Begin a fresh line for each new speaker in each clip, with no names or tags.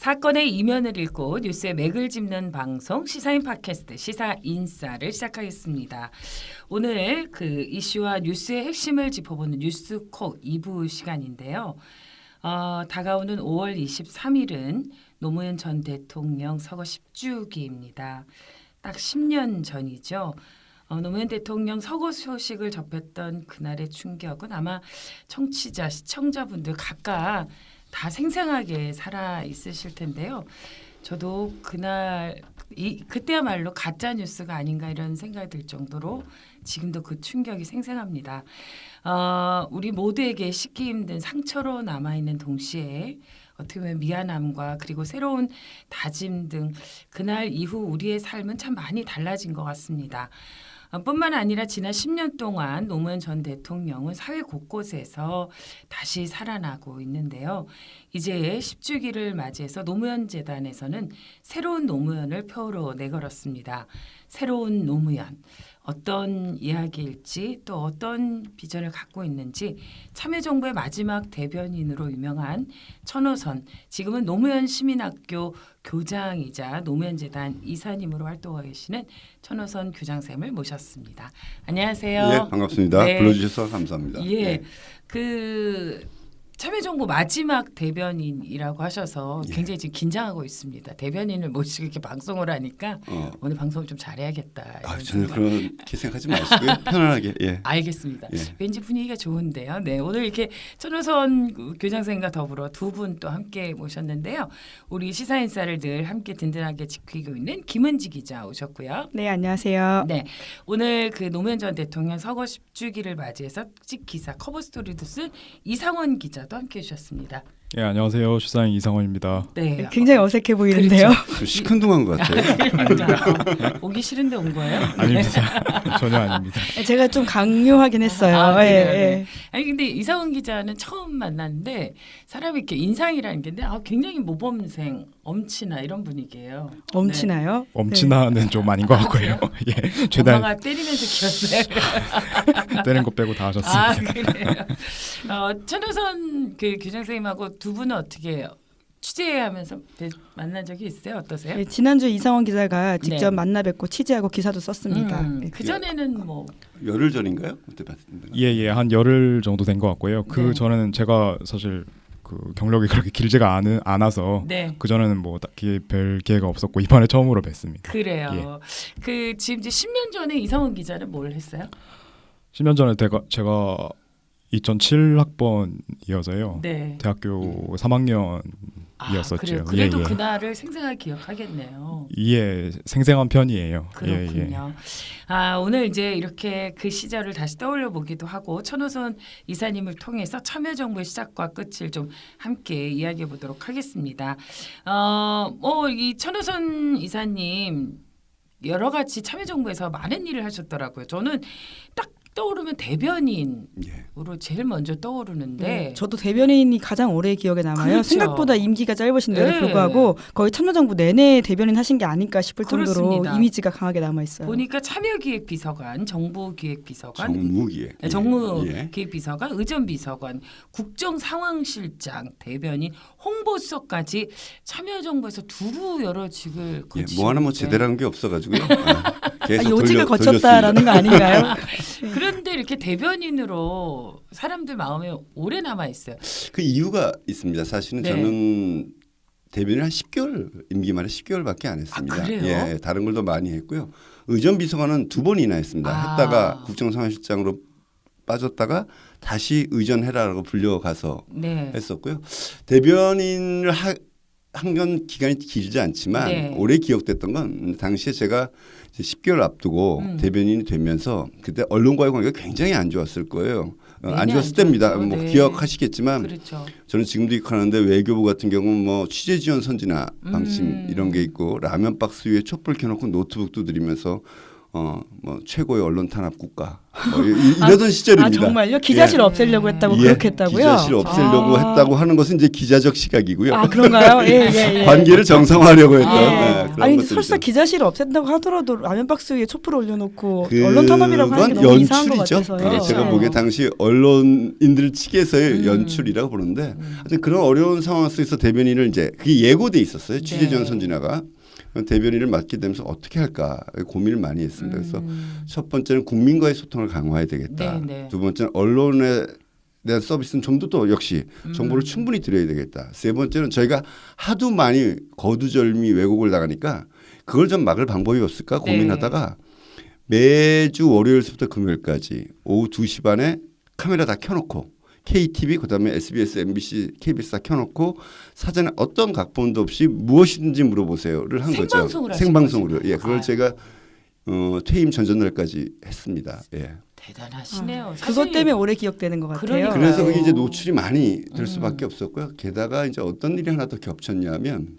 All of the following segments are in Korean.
사건의 이면을 읽고 뉴스의 맥을 짚는 방송 시사인 팟캐스트 시사인싸를 시작하겠습니다. 오늘 그 이슈와 뉴스의 핵심을 짚어보는 뉴스콕 2부 시간인데요. 다가오는 5월 23일은 노무현 전 대통령 서거 10주기입니다. 딱 10년 전이죠. 노무현 대통령 서거 소식을 접했던 그날의 충격은 아마 청취자, 시청자분들 각각 다 생생하게 살아 있으실 텐데요. 저도 그날 그때야말로 가짜 뉴스가 아닌가 이런 생각이 들 정도로 지금도 그 충격이 생생합니다. 우리 모두에게 씻기 힘든 상처로 남아있는 동시에 어떻게 보면 미안함과 그리고 새로운 다짐 등 그날 이후 우리의 삶은 참 많이 달라진 것 같습니다. 뿐만 아니라 지난 10년 동안 노무현 전 대통령은 사회 곳곳에서 다시 살아나고 있는데요. 이제 10주기를 맞이해서 노무현 재단에서는 새로운 노무현을 표로 내걸었습니다. 새로운 노무현. 어떤 이야기일지 또 어떤 비전을 갖고 있는지 참여정부의 마지막 대변인으로 유명한 천호선, 지금은 노무현 시민학교 교장이자 노무현재단 이사님으로 활동하고 계시는 천호선 교장쌤을 모셨습니다. 안녕하세요.
예, 반갑습니다.
네.
불러주셔서 감사합니다.
예,
네.
그 참여정부 마지막 대변인이라고 하셔서
예.
굉장히 지금 긴장하고 있습니다. 대변인을 모시고 이렇게 방송을 하니까 오늘 방송을 좀 잘해야겠다.
전혀 그렇게 생각하지 마시고요. 편안하게. 예.
알겠습니다.
예.
왠지 분위기가 좋은데요. 네, 오늘 이렇게 천호선 교장선생님과 더불어 두 분 또 함께 모셨는데요. 우리 시사인싸를 늘 함께 든든하게 지키고 있는 김은지 기자 오셨고요.
네, 안녕하세요.
네, 오늘 그 노무현 전 대통령 서거 10주기를 맞이해서 찍 기사 커버 스토리도 쓴 이상원 기자도 함께 해주셨습니다.
예, 안녕하세요. 시사인 이상원입니다.
네,
굉장히 어색해 보이는데요.
좀 시큰둥한 것 같아요.
오기 싫은데 온 거예요?
아닙니다. 전혀 아닙니다.
제가 좀 강요하긴 했어요.
아,
예,
그래요?
예.
네. 아니 근데 이상원 기자는 처음 만났는데 사람이 이렇게 인상이라는 게 굉장히 모범생, 엄친아 이런 분위기예요.
엄친아요?
엄친아는 좀 아닌 것 같고요. 예, 최대한
엄마가 때리면서 키웠어요.
때린 거 빼고 다 하셨습니다.
아 그래요. 천호선 그 교장선생님하고 두 분은 어떻게 취재하면서 만난 적이 있어요? 어떠세요?
네, 지난주 이상원 기자가 직접
네.
만나 뵙고 취재하고 기사도 썼습니다. 네.
그 전에는 뭐
열흘 전인가요? 그때 봤습니다.
예, 한 열흘 정도 된 것 같고요. 그
네.
전에는 제가 사실 그 경력이 그렇게 길지가 않아서
네.
그 전에는 뭐 딱히 별 기회가 없었고 이번에 처음으로 뵀습니다.
그래요. 그 지금 이제 10년 전에 이상원 기자는 뭘 했어요?
10년 전에 제가 2007학번이어서요.
네.
대학교 3학년이었었죠.
그래요. 그래도
예.
그날을 생생하게 기억하겠네요.
예, 생생한 편이에요.
그렇군요. 오늘 이제 이렇게 그 시절을 다시 떠올려 보기도 하고 천호선 이사님을 통해서 참여정부의 시작과 끝을 좀 함께 이야기해 보도록 하겠습니다. 이 천호선 이사님 여러 가지 참여정부에서 많은 일을 하셨더라고요. 저는 딱 떠오르면 대변인으로 제일 먼저 떠오르는데
네, 저도 대변인이 가장 오래 기억에 남아요.
그렇죠.
생각보다 임기가 짧으신데도
네.
불구하고 거의 참여정부 내내 대변인 하신 게 아닐까 싶을 정도로
그렇습니다.
이미지가 강하게 남아 있어요.
보니까 참여기획비서관, 정부기획비서관,
정무기획.
정무기획비서관, 의전비서관, 국정상황실장, 대변인, 홍보수석까지 참여정부에서 두루 여러 직을 거치셨는데
뭐 하나 뭐 제대로 한 게 없어가지고요. 계속
요직을
돌렸습니다.
거쳤다라는 거 아닌가요?
그런데 이렇게 대변인으로 사람들 마음에 오래 남아 있어요.
그 이유가 있습니다. 사실은
네.
저는 대변인 한 10개월 임기 말에 10개월밖에 안 했습니다.
그래요?
예, 다른 걸 더 많이 했고요. 의전비서관은 2번이나 했습니다. 했다가 국정상황실장으로 빠졌다가 다시 의전해라라고 불려가서
네.
했었고요. 대변인을 한 건 기간이 길지 않지만
네.
오래 기억됐던 건 당시에 제가 이제 10개월 앞두고 대변인이 되면서 그때 언론과의 관계가 굉장히 안 좋았을 거예요. 안 좋았을 때입니다. 뭐
네.
기억하시겠지만
그렇죠.
저는 지금도 기억하는데 외교부 같은 경우는 뭐 취재 지원 선진화 방침 이런 게 있고 라면 박스 위에 촛불 켜놓고 노트북 두드리면서 뭐 최고의 언론 탄압 국가 이러던 시절입니다.
아 정말요? 기자실
예.
없애려고 했다고
예,
그렇게 했다고요?
기자실 없애려고 했다고 하는 것은 이제 기자적 시각이고요.
아 그런가요? 예.
관계를 정상화하려고 했던
아.
네, 그런
아니
것들이죠.
설사 기자실을 없앤다고 하더라도 라면 박스 위에 촛불을 올려놓고 언론 탄압이라고 하는 게
그건
너무 이상한 것
연출이죠.
같아서요.
그렇죠.
제가 보기에 당시 언론인들 측에서의 연출이라고 보는데 하여튼 그런 어려운 상황 속에서 대변인을 이제 그게 예고돼 있었어요. 취재전 선진화가 대변인을 맡게 되면서 어떻게 할까 고민을 많이 했습니다. 그래서 첫 번째는 국민과의 소통을 강화해야 되겠다.
네.
두 번째는 언론에 대한 서비스는 좀 더 또 역시 정보를 충분히 드려야 되겠다. 세 번째는 저희가 하도 많이 거두절미 왜곡을 나가니까 그걸 좀 막을 방법이 없을까 고민하다가 매주 월요일부터 금요일까지 오후 2시 반에 카메라 다 켜놓고 KTV 그다음에 SBS, MBC, KBS 다 켜놓고 사전에 어떤 각본도 없이 무엇이든지 물어보세요를 한 거죠.
생방송을 하신
생방송으로.
거죠?
예, 그걸
아.
제가 퇴임 전전날까지 했습니다. 예.
대단하시네요.
그것 때문에 오래 기억되는 것 같아요.
그러니까요.
그래서 그게 이제 노출이 많이 될 수밖에 없었고요. 게다가 이제 어떤 일이 하나 더 겹쳤냐면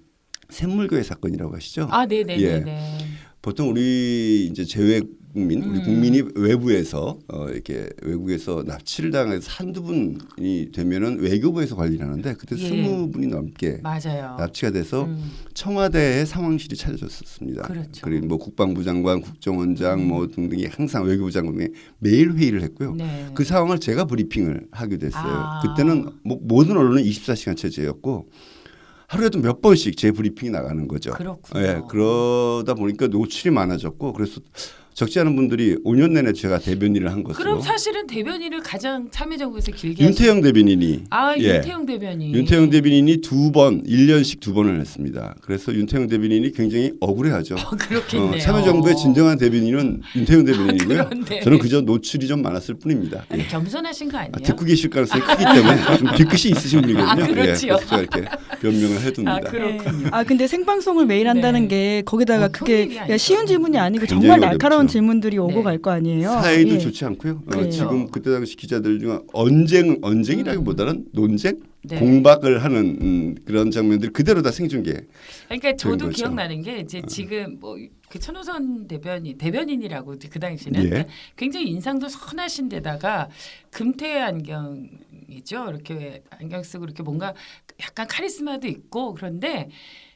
샘물교회 사건이라고 하시죠.
아, 네네네.
예. 보통 우리 이제 재외국민, 우리 국민이 외부에서 이렇게 외국에서 납치를 당해서 한두 분이 되면은 외교부에서 관리를 하는데 그때
예.
20분이 넘게
맞아요.
납치가 돼서 청와대의 상황실이 차려졌었습니다.
그렇죠.
그리고 뭐 국방부 장관, 국정원장 뭐 등등이 항상 외교부 장관이 매일 회의를 했고요.
네.
그 상황을 제가 브리핑을 하게 됐어요.
아.
그때는 뭐 모든 언론은 24시간 체제였고 하루에도 몇 번씩 제 브리핑이 나가는 거죠.
그렇군요.
예, 그러다 보니까 노출이 많아졌고 그래서 적지 않은 분들이 5년 내내 제가 대변인을 한 것으로.
그럼 사실은 대변인을 가장 참여정부에서 길게
윤태영 대변인이
윤태영 대변인.
윤태영 대변인이 2번 1년씩 2번을 했습니다. 그래서 윤태영 대변인이 굉장히 억울해하죠.
그렇겠네요.
참여정부의 진정한 대변인은 윤태영 대변인이고요.
그런데.
저는 그저 노출이 좀 많았을 뿐입니다.
아니,
예.
겸손하신 거 아니에요?
듣고 계실 가능성이 크기 때문에 좀 뒤끝이 있으신 분이거든요.
아, 그렇지요.
예, 그래서 제가 이렇게 변명을 해둡니다.
아, 그렇군요.
아 근데 생방송을 매일 한다는
네.
게 거기다가
보통
그게
일이 아니죠.
쉬운 질문이 아니고
굉장히
정말 날카로운
어렵죠.
질문들이 오고
네.
갈 거 아니에요.
사회도
예.
좋지 않고요.
네.
지금 그때 당시 기자들 중에 언쟁이라기보다는 논쟁,
네.
공박을 하는 그런 장면들 그대로 다 생중계.
그러니까 저도
그런 거죠.
기억나는 게 이제 지금 뭐 그 천호선 대변인이라고 그 당시는
예.
굉장히 인상도 선하신 데다가 금태 안경이죠. 이렇게 안경 쓰고 이렇게 뭔가 약간 카리스마도 있고 그런데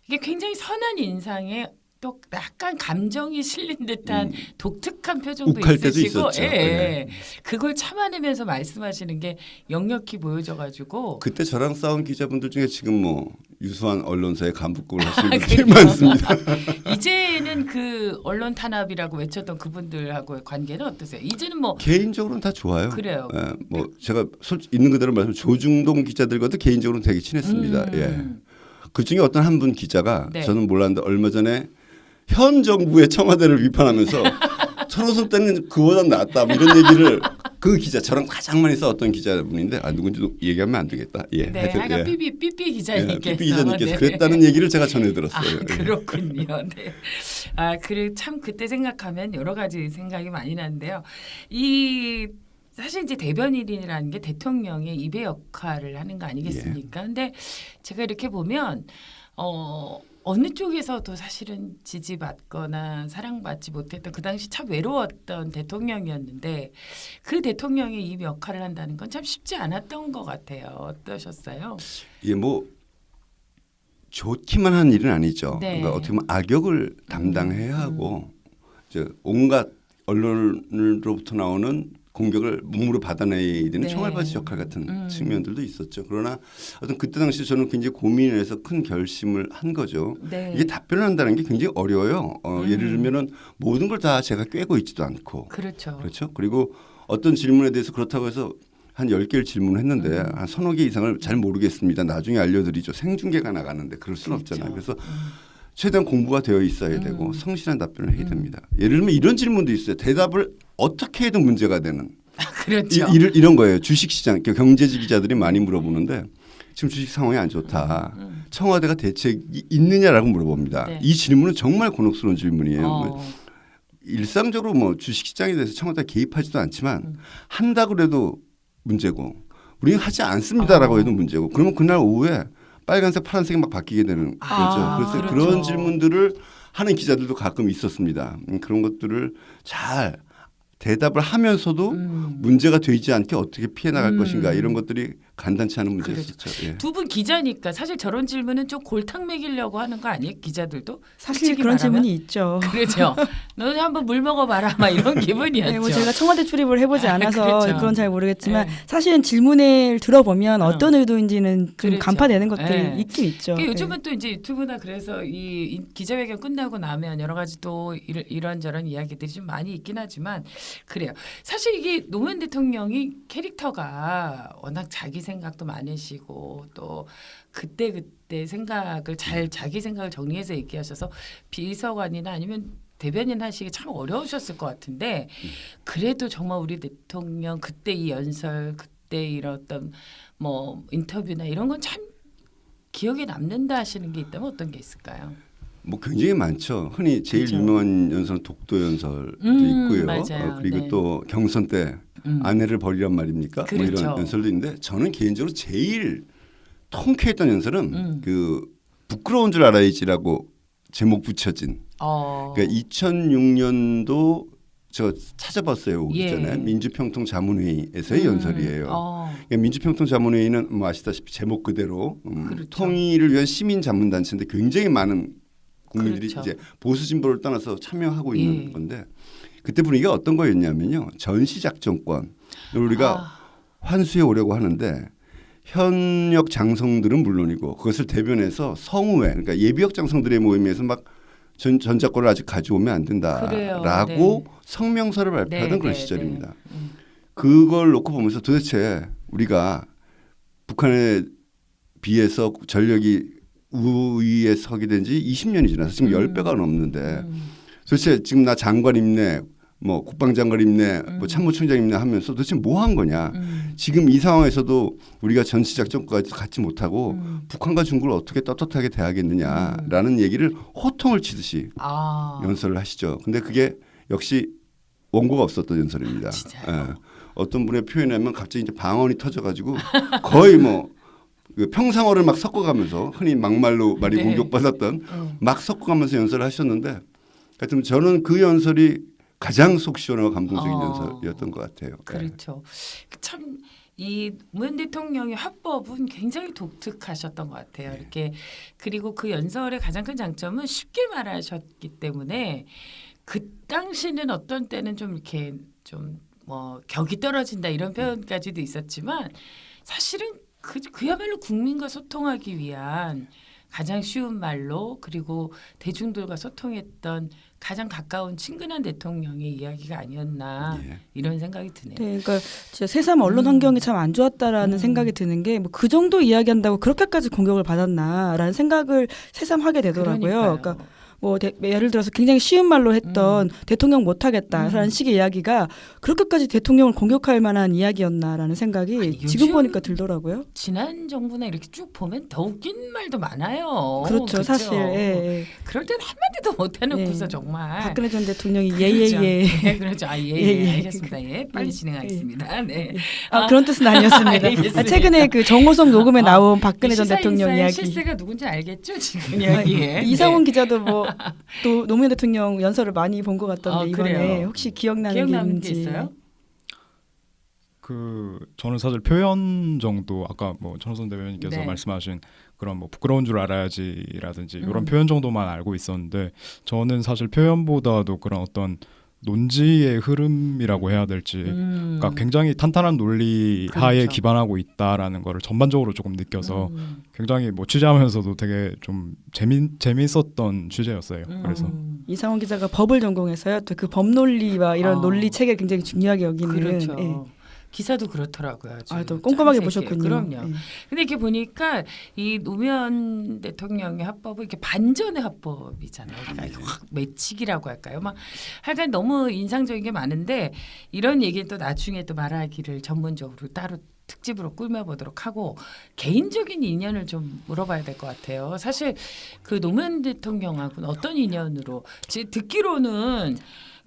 이게 굉장히 선한 인상에 또 약간 감정이 실린 듯한 독특한 표정도
욱할 때도
있으시고
있었죠.
예.
네.
그걸 참아내면서 말씀하시는 게 역력히 보여져가지고
그때 저랑 싸운 기자분들 중에 지금 뭐 유수한 언론사의 간부급을 하시는 분들이
그래요?
많습니다.
이제는 그 언론 탄압이라고 외쳤던 그분들하고의 관계는 어떠세요? 이제는 뭐
개인적으로는 다 좋아요.
그래요.
예, 뭐 제가 있는 그대로 말씀 조중동 기자들과도 개인적으로는 되게 친했습니다. 예. 그 중에 어떤 한 분 기자가
네.
저는 몰랐는데 얼마 전에 현 정부의 청와대를 비판하면서 천호선 때는 그보다 낫다 뭐 이런 얘기를 그 기자 저랑 가장 많이 싸웠던 기자분인데 누군지도 얘기하면 안 되겠다. 예.
네,
하여튼,
약간
예.
삐삐 기자님께서
삐삐 기자님께서
네.
그랬다는 얘기를 제가 전해 들었어요. 예.
그렇군요. 네. 참 그때 생각하면 여러 가지 생각이 많이 나는데요. 사실 이제 대변인이라는 게 대통령의 입의 역할을 하는 거 아니겠습니까? 근데 제가 이렇게 보면 어느 쪽에서도 사실은 지지받거나 사랑받지 못했던 그 당시 참 외로웠던 대통령이었는데 그 대통령의 입 역할을 한다는 건 참 쉽지 않았던 것 같아요. 어떠셨어요?
이게 뭐 좋기만 한 일은 아니죠.
네.
그러니까 어떻게 보면 악역을 담당해야 하고 이제 온갖 언론으로부터 나오는 공격을 몸으로 받아내야 되는
네.
총알바지 역할 같은 측면들도 있었죠. 그러나 어떤 그때 당시 저는 굉장히 고민을 해서 큰 결심을 한 거죠.
네.
이게 답변을 한다는 게 굉장히 어려워요. 예를 들면은 모든 걸 다 제가 꿰고 있지도 않고
그렇죠.
그렇죠. 그리고 어떤 질문에 대해서 그렇다고 해서 한 10개를 질문을 했는데 한 서너 개 이상을 잘 모르겠습니다. 나중에 알려드리죠. 생중계가 나가는데 그럴 수는
그렇죠.
없잖아요. 그래서 최대한 공부가 되어 있어야 되고 성실한 답변을 해야 됩니다. 예를 들면 이런 질문도 있어요. 대답을 어떻게 해도 문제가 되는
그렇죠.
이런 거예요. 주식시장 경제지 기자들이 많이 물어보는데 지금 주식 상황이 안 좋다. 청와대가 대책이 있느냐라고 물어봅니다.
네.
이 질문은 정말 곤혹스러운 질문이에요. 일상적으로 뭐 주식시장에 대해서 청와대가 개입하지도 않지만 한다 그래도 문제고 우리는 하지 않습니다라고 해도 문제고 그러면 그날 오후에 빨간색 파란색이 막 바뀌게 되는 거죠. 그래서
그렇죠.
그런 질문들을 하는 기자들도 가끔 있었습니다. 그런 것들을 잘 대답을 하면서도 문제가 되지 않게 어떻게 피해 나갈 것인가 이런 것들이 간단치 않은 문제였었죠. 예.
두 분 기자니까 사실 저런 질문은 좀 골탕 먹이려고 하는 거 아니에요? 기자들도
사실
솔직히
그런
말하면?
질문이 있죠.
그렇죠. 너는 한번 물 먹어봐라 막 이런 기분이었죠.
네, 뭐 제가 청와대 출입을 해보지 않아서
그렇죠.
그건 잘 모르겠지만
네.
사실은 질문을 들어보면 어떤 의도인지는 좀
그렇죠.
간파되는 것들이
네.
있긴 있죠.
그 요즘은 또 이제 유튜브나 그래서 이 기자회견 끝나고 나면 여러 가지 또 이런저런 이야기들이 좀 많이 있긴 하지만 그래요. 사실 이게 노무현 대통령이 캐릭터가 워낙 자기 생각도 많으시고 또 그때 생각을 잘 자기 생각을 정리해서 얘기하셔서 비서관이나 아니면 대변인 하시기 참 어려우셨을 것 같은데 그래도 정말 우리 대통령 그때 이 연설 그때 이런 어떤 뭐 인터뷰나 이런 건 참 기억에 남는다 하시는 게 있다면 어떤 게 있을까요?
뭐 굉장히 많죠. 흔히 제일
그렇죠.
유명한 연설은 독도 연설도 있고요.
맞아요.
그리고
네.
또 경선 때 아내를 버리란 말입니까? 뭐
그렇죠.
이런 연설도 있는데 저는 개인적으로 제일 통쾌했던 연설은 그 부끄러운 줄 알아야지라고 제목 붙여진. 그러니까 2006년도 저 찾아봤어요. 오기
예.
전에 민주평통자문회의에서의 연설이에요. 그러니까 민주평통자문회의는 뭐 아시다시피 제목 그대로
그렇죠.
통일을 위한 시민 자문단체인데 굉장히 많은 국민들이
그렇죠.
이제 보수 진보를 떠나서 참여하고 있는
예.
건데 그때 분위기가 어떤 거였냐면요. 전시작전권 우리가 환수해 오려고 하는데 현역 장성들은 물론이고 그것을 대변해서 성우회 그러니까 예비역 장성들의 모임에서 막 전작권을 아직 가져오면 안 된다라고
네.
성명서를 발표하던
네,
그런
네,
시절입니다.
네.
그걸 놓고 보면서 도대체 우리가 북한에 비해서 전력이 우위에 서게 된 지 20년이 지나서 지금 10배가 넘는데 도대체 지금 나 장관 임내 뭐 국방장관 임내 뭐 참모총장 임내 하면서 도대체 뭐 한 거냐. 지금 이 상황에서도 우리가 전시작전까지 갖지 못하고 북한과 중국을 어떻게 떳떳하게 대하겠느냐라는 얘기를 호통을 치듯이 연설을 하시죠. 근데 그게 역시 원고가 없었던 연설입니다. 예. 어떤 분의 표현하면 갑자기 이제 방언이 터져가지고 거의 뭐 평상어를 막 섞어가면서 흔히 막말로 많이
네.
공격받았던 막 섞어가면서 연설을 하셨는데 하여튼 저는 그 연설이 가장 속 시원하고 감동적인 연설이었던 것 같아요.
그렇죠. 참 이 문 대통령의 화법은 굉장히 독특하셨던 것 같아요.
네.
이렇게 그리고 그 연설의 가장 큰 장점은 쉽게 말하셨기 때문에 그 당시는 어떤 때는 좀 이렇게 좀 뭐 격이 떨어진다 이런 표현까지도 있었지만 사실은 그야말로 국민과 소통하기 위한 가장 쉬운 말로 그리고 대중들과 소통했던 가장 가까운 친근한 대통령의 이야기가 아니었나
예.
이런 생각이 드네요.
네, 그러니까 진짜 새삼 언론 환경이 참 안 좋았다라는 생각이 드는 게 뭐 그 정도 이야기한다고 그렇게까지 공격을 받았나라는 생각을 새삼 하게 되더라고요.
그러니까요.
그러니까 뭐 예를 들어서 굉장히 쉬운 말로 했던 대통령 못하겠다라는 식의 이야기가 그렇게까지 대통령을 공격할 만한 이야기였나라는 생각이
아니,
지금
요즘
보니까 들더라고요.
지난 정부나 이렇게 쭉 보면 더 웃긴 말도 많아요.
그렇죠,
그쵸?
사실. 예.
그럴 땐 한마디도 못해놓고서
예.
정말.
박근혜 전 대통령이
그렇죠.
예예예.
네, 그렇죠. 아, 예,
예,
예,
예.
알겠습니다. 예, 빨리 진행하겠습니다. 네.
그런 뜻은 아니었습니다.
알겠습니다.
최근에 그 정호성 녹음에 나온 박근혜 전
시사
대통령
인사의
이야기.
실세가 누군지 알겠죠? 지금 여기에.
이상훈 기자도 뭐 또 노무현 대통령 연설을 많이 본 것 같던데 이번에
그래요?
혹시 기억나는 게
기억나는 게
있는지.
있어요?
저는 사실 표현 정도 아까 뭐 전호선 대변인께서
네.
말씀하신 그런 뭐 부끄러운 줄 알아야지라든지 이런 표현 정도만 알고 있었는데 저는 사실 표현보다도 그런 어떤 논지의 흐름이라고 해야 될지 그러니까 굉장히 탄탄한 논리 하에
그렇죠.
기반하고 있다라는 거를 전반적으로 조금 느껴서 굉장히 뭐 취재하면서도 되게 좀 재밌었던 취재였어요. 그래서
이상훈 기자가 법을 전공해서요. 또 그 법 논리와 이런 논리 체계 굉장히 중요하게 여기는.
그렇죠.
예.
기사도 그렇더라고요. 아주
또 꼼꼼하게
짱
보셨군요.
그럼요.
예.
근데 이렇게 보니까 이 노무현 대통령의 화법은 이렇게 반전의 화법이잖아요. 그러니까 이게 확 매치기라고 할까요? 막 하여간 너무 인상적인 게 많은데 이런 얘기는 또 나중에 또 말하기를 전문적으로 따로 특집으로 꾸며보도록 하고 개인적인 인연을 좀 물어봐야 될 것 같아요. 사실 그 노무현 대통령하고는 어떤 인연으로 듣기로는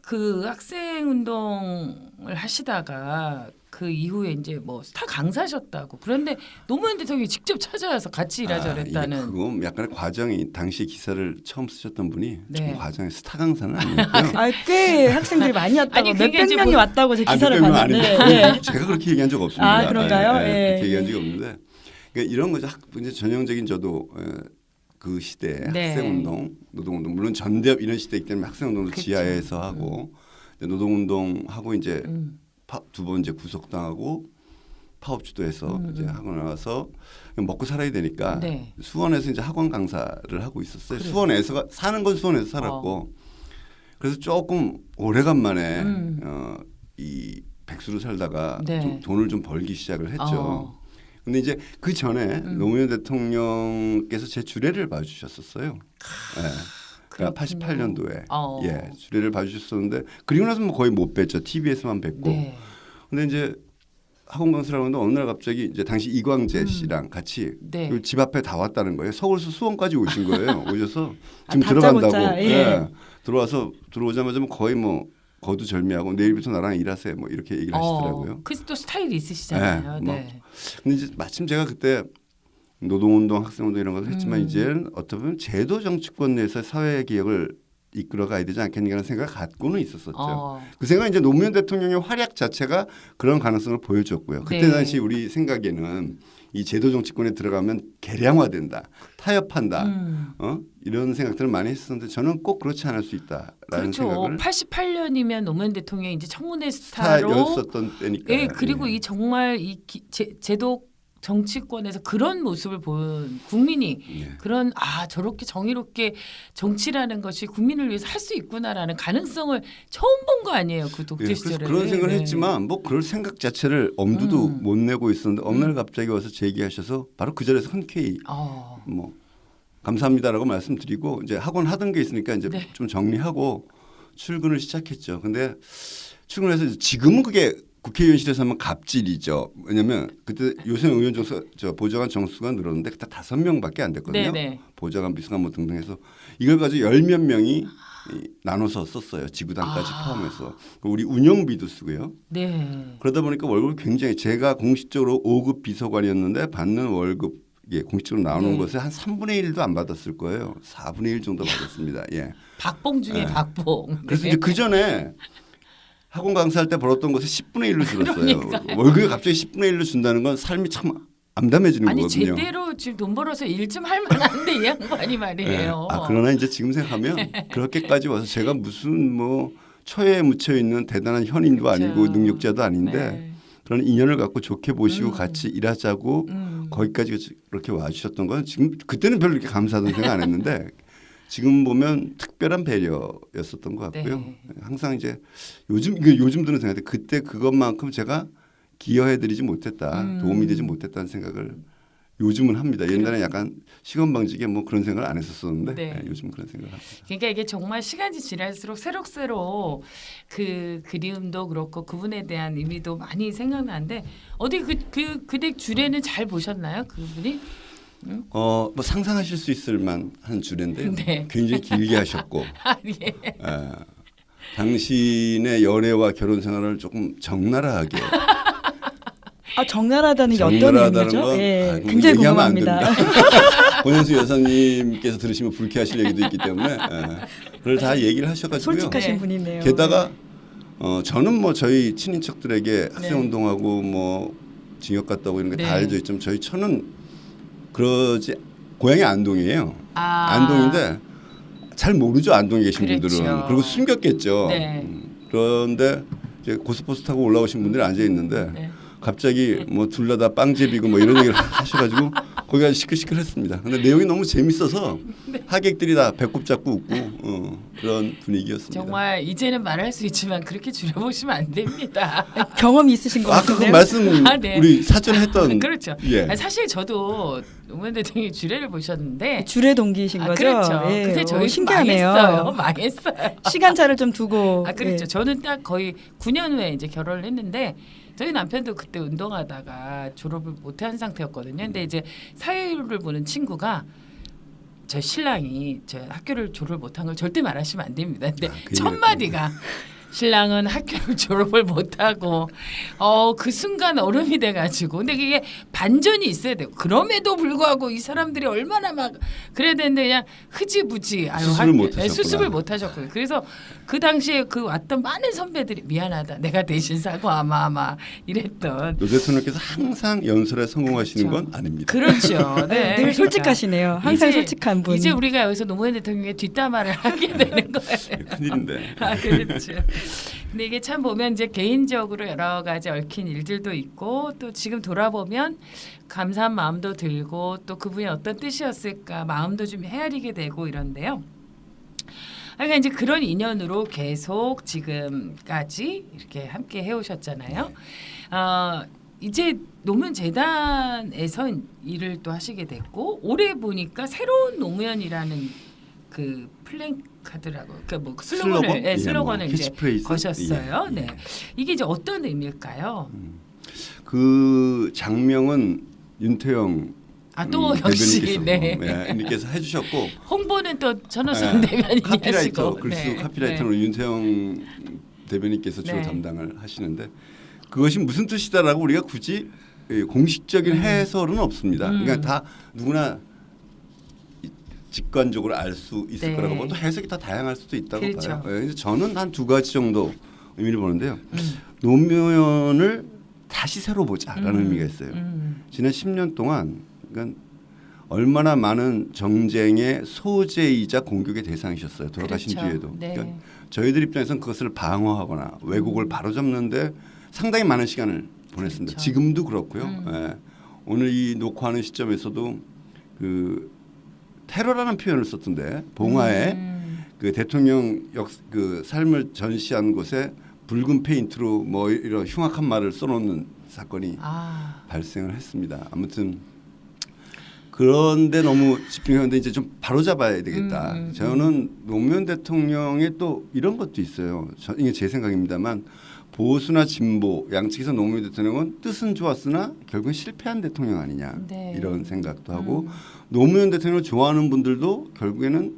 그 학생 운동을 하시다가 그 이후에 이제 뭐 스타 강사셨다고. 그런데 노무현 대통령이 직접 찾아와서 같이 일하자 그랬다는.
그거 약간의 과정이 당시 기사를 처음 쓰셨던 분이
네.
좀 과정이 스타 강사는 아니었고요.
꽤 학생들이 많이 왔다고
아니, 그게
몇백
이제
명이
뭐-
왔다고 제 기사를
몇 명은
봤는데
아닌데
예.
제가 그렇게 얘기한 적 없습니다.
아, 그런가요? 예.
그렇게 얘기한 적이 없는데 그러니까 이런 거죠. 이제 전형적인 저도 그 시대
네.
학생운동, 노동운동 물론 전대협 이런 시대이기 때문에 학생운동도
그쵸.
지하에서 하고 노동운동 하고 이제 두 번 이제 구속당하고 파업주도해서 이제 하고 나와서 먹고 살아야 되니까
네.
수원에서 이제 학원 강사를 하고 있었어요.
그래요.
수원에서 사는 건 수원에서 살았고 그래서 조금 오래간만에 이 백수로 살다가
네.
좀 돈을 좀 벌기 시작을 했죠.
어.
근데 이제 그 전에 노무현 대통령께서 제 주례를 봐주셨었어요. 예. 그러니까
그렇군요.
88년도에
어.
예, 주례를 봐주셨었는데 그리고 나서 뭐 거의 못 뵀죠. TV에서만 뵙고.
네.
근데 이제 학원 강사라고 하는데 어느 날 갑자기 이제 당시 이광재 씨랑 같이
네.
그집 앞에 다 왔다는 거예요. 서울에서 수원까지 오신 거예요. 오셔서
아,
지금
다짜고짜,
들어간다고.
예.
들어오자마자 뭐 거의 뭐 거두절미하고 내일부터 나랑 일하세요. 뭐 이렇게 얘기를 하시더라고요.
그래서 또 스타일이 있으시잖아요.
네, 뭐.
네.
근데 이제 마침 제가 그때 노동운동, 학생운동 이런 것을 했지만 이제 어떻게 보면 제도 정치권 내에서 사회 개혁을 이끌어가야 되지 않겠는가라는 생각을 갖고는 있었었죠. 그 생각은 이제 노무현 대통령의 활약 자체가 그런 가능성을 보여줬고요. 그때
네.
당시 우리 생각에는 이 제도 정치권에 들어가면 개량화된다, 타협한다, 이런 생각들을 많이 했었는데 저는 꼭 그렇지 않을 수 있다라는
그렇죠.
생각을
88년이면 노무현 대통령이 이제 청문회 스타로
스타였었던 때니까.
예, 그리고
예.
이 정말 이 제도 정치권에서 그런 모습을 본 국민이
예.
그런 저렇게 정의롭게 정치라는 것이 국민을 위해서 할 수 있구나라는 가능성을 처음 본 거 아니에요 그 독재
예,
시절에.
그래서 그런 생각을
네.
했지만 뭐 그럴 생각 자체를 엄두도 못 내고 있었는데 어느 날 갑자기 와서 제기하셔서 바로 그 자리에서 흔쾌히 뭐 감사합니다라고 말씀드리고 이제 학원 하던 게 있으니까 이제
네.
좀 정리하고 출근을 시작했죠. 근데 출근해서 지금은 그게 국회의원실에서 하면 갑질이죠. 왜냐하면 그때 요새 의원 정수 보좌관 정수가 늘었는데 그때 5명밖에 안 됐거든요.
네네.
보좌관, 비서관 뭐 등등해서 이걸 가지고 10몇 명이 나눠서 썼어요. 지구단까지 포함해서. 우리 운영비도 쓰고요.
네.
그러다 보니까 월급이 굉장히 제가 공식적으로 5급 비서관이었는데 받는 월급 예, 공식적으로 나오는
네.
것에 한 3분의 1도 안 받았을 거예요. 4분의 1 정도 받았습니다. 예.
박봉 중에
네.
박봉.
그래서
네.
이제 그 전에 학원 강사할 때 벌었던 것에 10분의 1로 줄었어요.
그러니까요.
월급이 갑자기 10분의 1로 준다는 건 삶이 참 암담해지는
아니
거거든요.
제대로 지금 돈 벌어서 일 좀 할 만한데 이 양반이 말이에요.
그러나 이제 지금 생각하면 그렇게까지 와서 제가 무슨 뭐 처에 묻혀 있는 대단한 현인도
그렇죠.
아니고 능력자도 아닌데
네.
그런 인연을 갖고 좋게 보시고 같이 일하자고
음.
거기까지 그렇게 와주셨던 건 지금 그때는 별로 이렇게 감사하다는 생각 안 했는데 지금 보면 특별한 배려였었던 것 같고요.
네.
항상 이제 요즘 드는 생각인데 그때 그것만큼 제가 기여해드리지 못했다, 도움이 되지 못했다는 생각을 요즘은 합니다. 옛날에 약간 시건방지게 뭐 그런 생각을 안 했었었는데
네.
요즘 그런 생각을 합니다.
그러니까 이게 정말 시간이 지날수록 새록새록 그 그리움도 그렇고 그분에 대한 의미도 많이 생각나는데 어디 그대 주례는 잘 보셨나요, 그분이?
뭐 상상하실 수 있을 만한 주례인데요.
네.
굉장히 길게 하셨고
예.
당신의 연애와 결혼 생활을 조금 적나라하게
적나라하다는 게 어떤
적나라하다는
의미죠?
건
예,
그거
굉장히
얘기하면 안
궁금합니다.
됩니다. 권현수 여사님께서 들으시면 불쾌하실 얘기도 있기 때문에 그걸 다 얘기를 하셔가지고요.
솔직하신
네.
분이네요.
게다가 저는 뭐 저희 친인척들에게 학생운동하고 뭐 징역 갔다 오고 이런 게 다
네.
알려져 있지만 저희 처는 그러지 고향이 안동이에요.
아.
안동인데 잘 모르죠 안동에 계신
그렇죠.
분들은. 그리고 숨겼겠죠.
네.
그런데 이제 고속버스 타고 올라오신 분들이 앉아 있는데
네.
갑자기 뭐 둘 다 빵제비고 뭐 이런 얘기를 하셔가지고 거기가 시끌시끌했습니다. 근데 내용이 너무 재밌어서 하객들이 다 배꼽 잡고 웃고 그런 분위기였습니다.
정말 이제는 말할 수 있지만 그렇게 줄여보시면 안 됩니다.
경험이 있으신 것
아까 그
같은데요.
말씀
네.
우리 사전에 했던
그렇죠.
예.
아니, 사실 저도 노무현 대통령이 주례를 보셨는데
주례 동기이신 거죠?
그렇죠.
예,
근데 저희
신기하네요.
망했어요.
시간차를 좀 두고.
그렇죠.
예.
저는 딱 거의 9년 후에 이제 결혼을 했는데 저희 남편도 그때 운동하다가 졸업을 못한 상태였거든요. 근데 이제 사회를 보는 친구가 저 신랑이 저 학교를 졸업을 못한 걸 절대 말하시면 안 됩니다. 근데
그
첫 마디가 신랑은 학교를 졸업을 못하고 그 순간 얼음이 돼가지고 근데 그게 반전이 있어야 돼요. 그럼에도 불구하고 이 사람들이 얼마나 막 그래야 되는데 그냥 흐지부지 수습을 못하셨고요. 그래서 그 당시에 그 왔던 많은 선배들이 미안하다. 내가 대신 사과하마 이랬던.
노 대통령께서 항상 연설에 성공하시는
그렇죠.
건 아닙니다.
그렇죠. 네.
늘 솔직하시네요. 항상
이제-
솔직한 분.
이제 우리가 여기서 노무현 대통령의 뒷담화를 하게 되는 거예요.
큰일인데.
아, 그렇죠. 근데 이게 참 보면 이제 개인적으로 여러 가지 얽힌 일들도 있고 또 지금 돌아보면 감사한 마음도 들고 또 그분이 어떤 뜻이었을까 마음도 좀 헤아리게 되고 이런데요. 그러니까 이제 그런 인연으로 계속 지금까지 이렇게 함께 해오셨잖아요. 이제 노무현 재단에서 일을 또 하시게 됐고 올해 보니까 새로운 노무현이라는 그 플랜카드라고 그뭐 슬로건을
예,
슬로건을
뭐
이제
캐치프레이즈?
거셨어요.
예.
네, 이게 이제 어떤 의미일까요?
그 장명은 윤태영
또 역시
대변인께서 님께서 해주셨고
홍보는 또 전호선 대변인이
카피라이터
하시고
글쓰 카피라이터로 윤태영 대변인께서 주로 담당을 하시는데 그것이 무슨 뜻이다라고 우리가 굳이 공식적인 해설은 없습니다. 그러니까 다 누구나 직관적으로 알 수 있을 거라고 보고 또 해석이 다 다양할 수도 있다고
그렇죠.
봐요. 그래서 저는 한 두 가지 정도 의미를 보는데요. 노무현을 다시 새로 보자라는 의미가 있어요. 지난 10년 동안 그러니까 얼마나 많은 정쟁의 소재이자 공격의 대상이셨어요. 돌아가신
그렇죠.
뒤에도.
네.
그러니까 저희들 입장에서는 그것을 방어하거나 왜곡을 바로잡는데 상당히 많은 시간을 보냈습니다.
그렇죠.
지금도 그렇고요. 예. 오늘 이 녹화하는 시점에서도 그 테러라는 표현을 썼던데 봉화에 그 대통령 그 삶을 전시한 곳에 붉은 페인트로 뭐 이런 흉악한 말을 써놓는 사건이 발생을 했습니다. 아무튼 그런데 너무 집중했는데 이제 좀 바로잡아야 되겠다. 저는 노무현 대통령의 또 이런 것도 있어요. 이게 제 생각입니다만 보수나 진보 양측에서 노무현 대통령은 뜻은 좋았으나 결국은 실패한 대통령 아니냐 이런 생각도 하고 노무현 대통령을 좋아하는 분들도 결국에는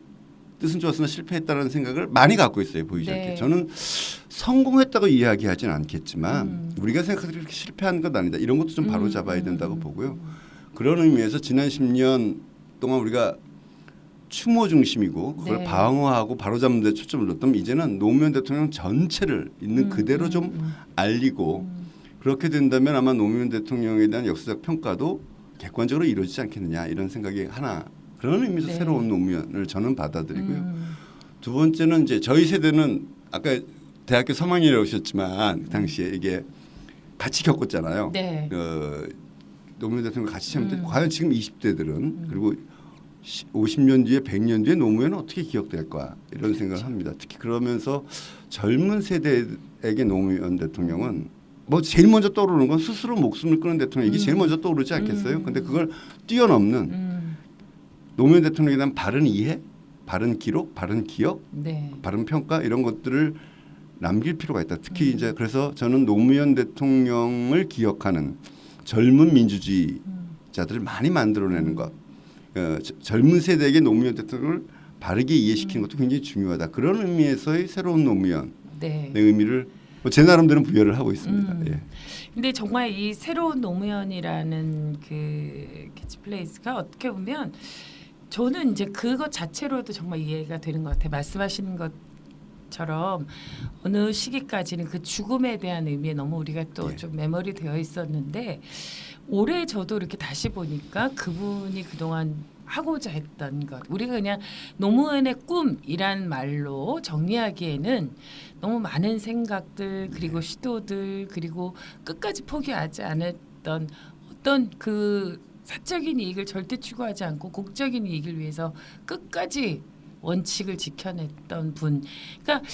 뜻은 좋았으나 실패했다는 생각을 많이 갖고 있어요. 보이지 않게. 저는 성공했다고 이야기하지는 않겠지만 우리가 생각하기로 그렇게 실패한 것 아니다. 이런 것도 좀 바로잡아야 된다고 보고요. 그런 의미에서 지난 10년 동안 우리가 추모 중심이고 그걸 방어하고 바로잡는 데 초점을 뒀다면 이제는 노무현 대통령 전체를 있는 그대로 좀 알리고 그렇게 된다면 아마 노무현 대통령에 대한 역사적 평가도 객관적으로 이루어지지 않겠느냐 이런 생각이 하나 그런 의미에서 새로운 노무현을 저는 받아들이고요. 두 번째는 이제 저희 세대는 아까 대학교 3학년이라고 하셨지만 그 당시에 이게 같이 겪었잖아요. 노무현 대통령 같이 참는데 과연 지금 20대들은 그리고 50년 뒤에 100년 뒤에 노무현은 어떻게 기억될까 이런 생각을 합니다. 특히 그러면서 젊은 세대에게 노무현 대통령은 뭐 제일 먼저 떠오르는 건 스스로 목숨을 끊은 대통령 이게 제일 먼저 떠오르지 않겠어요? 근데 그걸 뛰어넘는 노무현 대통령에 대한 바른 이해, 바른 기록, 바른 기억, 바른 평가 이런 것들을 남길 필요가 있다. 특히 이제 그래서 저는 노무현 대통령을 기억하는 젊은 민주주의자들을 많이 만들어내는 것. 젊은 세대에게 노무현 대통령을 바르게 이해시키는 것도 굉장히 중요하다. 그런 의미에서의 새로운 노무현의 의미를 제 나름대로 부여를 하고 있습니다. 예.
근데 정말 이 새로운 노무현이라는 그 캐치플레이스가 어떻게 보면 저는 이제 그것 자체로도 정말 이해가 되는 것 같아요. 말씀하시는 것처럼 어느 시기까지는 그 죽음에 대한 의미에 너무 우리가 또 좀 메모리 되어 있었는데 올해 저도 이렇게 다시 보니까 그분이 그동안 하고자 했던 것 우리가 그냥 노무현의 꿈이란 말로 정리하기에는 너무 많은 생각들 그리고 시도들 그리고 끝까지 포기하지 않았던 어떤 그 사적인 이익을 절대 추구하지 않고 공적인 이익을 위해서 끝까지 원칙을 지켜냈던 분. 그러니까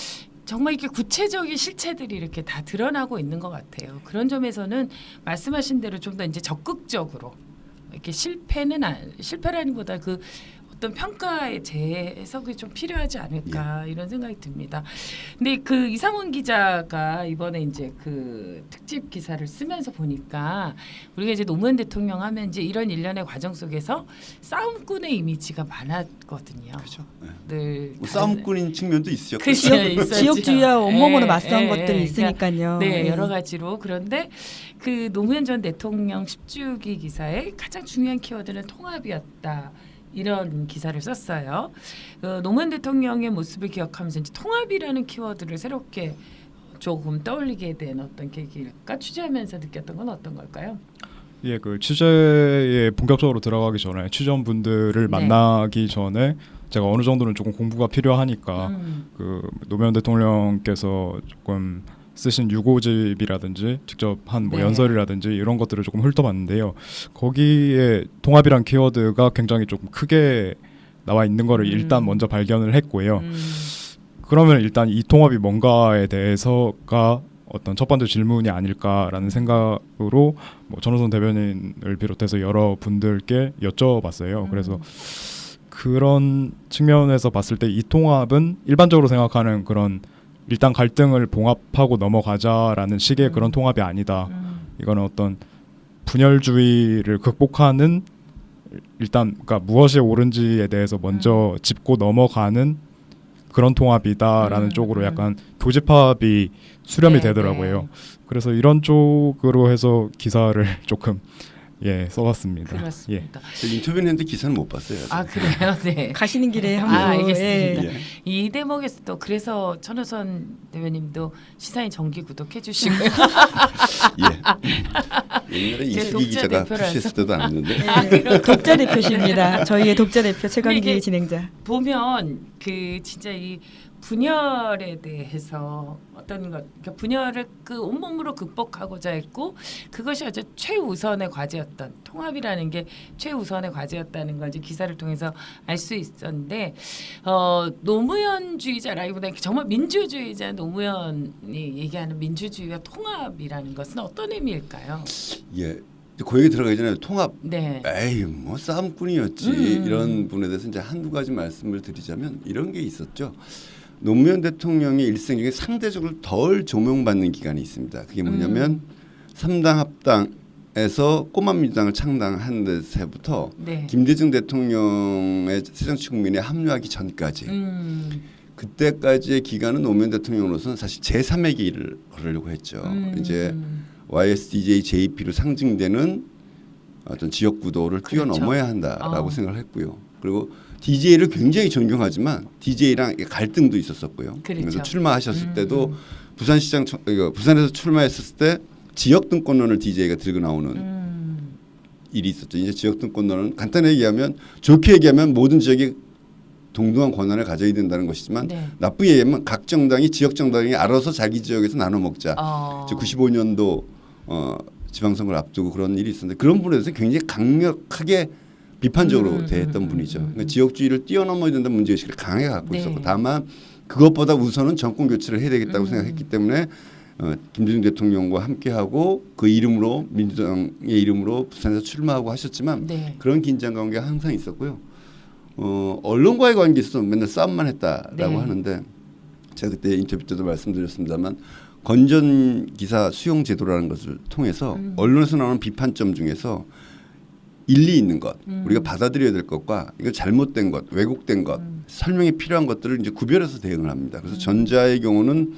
정말 이렇게 구체적인 실체들이 이렇게 다 드러나고 있는 것 같아요. 그런 점에서는 말씀하신 대로 좀 더 이제 적극적으로 이렇게 실패라기보다 그 어떤 평가의 재해석이 좀 필요하지 않을까 이런 생각이 듭니다. 근데 그 이상훈 기자가 이번에 이제 그 특집 기사를 쓰면서 보니까 우리가 이제 노무현 대통령 하면 이제 이런 일련의 과정 속에서 싸움꾼의 이미지가 많았거든요.
그렇죠. 네.
늘
뭐 싸움꾼인 측면도 있으셨고.
그렇죠. 있었죠.
지역주의와 온몸으로 맞서온
예,
것들이
예.
있으니까요.
네,
예.
여러 가지로. 그런데 그 노무현 전 대통령 10주기 기사의 가장 중요한 키워드는 통합이었다. 이런 기사를 썼어요. 노무현 대통령의 모습을 기억하면서 이제 통합이라는 키워드를 새롭게 조금 떠올리게 된 어떤 계기일까? 취재하면서 느꼈던 건 어떤 걸까요?
예, 그 취재에 본격적으로 들어가기 전에 취재원분들을
네.
만나기 전에 제가 어느 정도는 조금 공부가 필요하니까 그 노무현 대통령께서 조금 쓰신 유고집이라든지 직접 한 뭐
네.
연설이라든지 이런 것들을 조금 훑어봤는데요. 거기에 통합이란 키워드가 굉장히 조금 크게 나와 있는 거를 일단 먼저 발견을 했고요. 그러면 일단 이 통합이 뭔가에 대해서가 어떤 첫 번째 질문이 아닐까라는 생각으로 뭐 전호선 대변인을 비롯해서 여러 분들께 여쭤봤어요. 그래서 그런 측면에서 봤을 때 이 통합은 일반적으로 생각하는 그런 일단 갈등을 봉합하고 넘어가자라는 식의 그런 통합이 아니다. 이거는 어떤 분열주의를 극복하는 일단 그러니까 무엇이 옳은지에 대해서 먼저 짚고 넘어가는 그런 통합이다라는 쪽으로 약간 교집합이 수렴이
네,
되더라고요.
네.
그래서 이런 쪽으로 해서 기사를 조금 써봤습니다.
그렇습니다.
저 인터뷰는 했는데 기사는 못 봤어요.
아 그래요? 네.
가시는 길에 한번
알겠습니다.
예.
이 대목에서 또 그래서 천호선 대변님도 시사인 정기 구독해 주시고
예. 옛날에
제
이수기
독자
기자가
대표라서.
표시했을 때도 안 했는데.
예. 독자 대표십니다. 저희의 독자 대표
이게
최강기 진행자.
보면 그 진짜 이 분열에 대해서 어떤 것, 그러니까 분열을 그 온몸으로 극복하고자 했고 그것이 아주 최우선의 과제였던 통합이라는 게 최우선의 과제였다는 걸 이제 기사를 통해서 알 수 있었는데 노무현주의자라기보다 정말 민주주의자 노무현이 얘기하는 민주주의와 통합이라는 것은 어떤 의미일까요?
예. 그 얘기 들어가기 전에 통합.
네.
에이 뭐 싸움꾼이었지 이런 분에 대해서 이제 한두 가지 말씀을 드리자면 이런 게 있었죠. 노무현 대통령의 일생 중에 상대적으로 덜 조명받는 기간이 있습니다. 그게 뭐냐면 3당 합당에서 꼬마민주당을 창당한 데서부터
네.
김대중 대통령의 새정치국민에 합류하기 전까지 그때까지의 기간은 노무현 대통령으로서는 사실 제3의 길을 걸으려고 했죠. 이제 YSDJ, JP로 상징되는 어떤 지역 구도를
그렇죠.
뛰어넘어야 한다라고 생각을 했고요. 그리고 DJ를 굉장히 존경하지만 DJ랑 갈등도 있었었고요.
그렇죠.
그래서 출마하셨을 때도 부산시장 부산에서 출마했을 때 지역 등권론을 DJ가 들고 나오는 일이 있었죠. 이제 지역 등권론은 간단히 얘기하면 좋게 얘기하면 모든 지역이 동등한 권한을 가져야 된다는 것이지만
네.
나쁘게 얘기하면 각 정당이 지역 정당이 알아서 자기 지역에서 나눠 먹자. 95년도 지방선거를 앞두고 그런 일이 있었는데 그런 부분에 대해서 굉장히 강력하게 비판적으로 대했던 분이죠. 그러니까 지역주의를 뛰어넘어야 된다는 문제의식을 강하게 갖고
네.
있었고 다만 그것보다 우선은 정권 교체를 해야 되겠다고 생각했기 때문에 김대중 대통령과 함께하고 그 이름으로 민주당의 이름으로 부산에서 출마하고 하셨지만
네.
그런 긴장 관계가 항상 있었고요. 언론과의 관계에서 맨날 싸움만 했다라고
네.
하는데 제가 그때 인터뷰 때도 말씀드렸습니다만 건전 기사 수용 제도라는 것을 통해서 언론에서 나오는 비판점 중에서 일리 있는 것, 우리가 받아들여야 될 것과 이거 잘못된 것, 왜곡된 것, 설명이 필요한 것들을 이제 구별해서 대응을 합니다. 그래서 전자의 경우는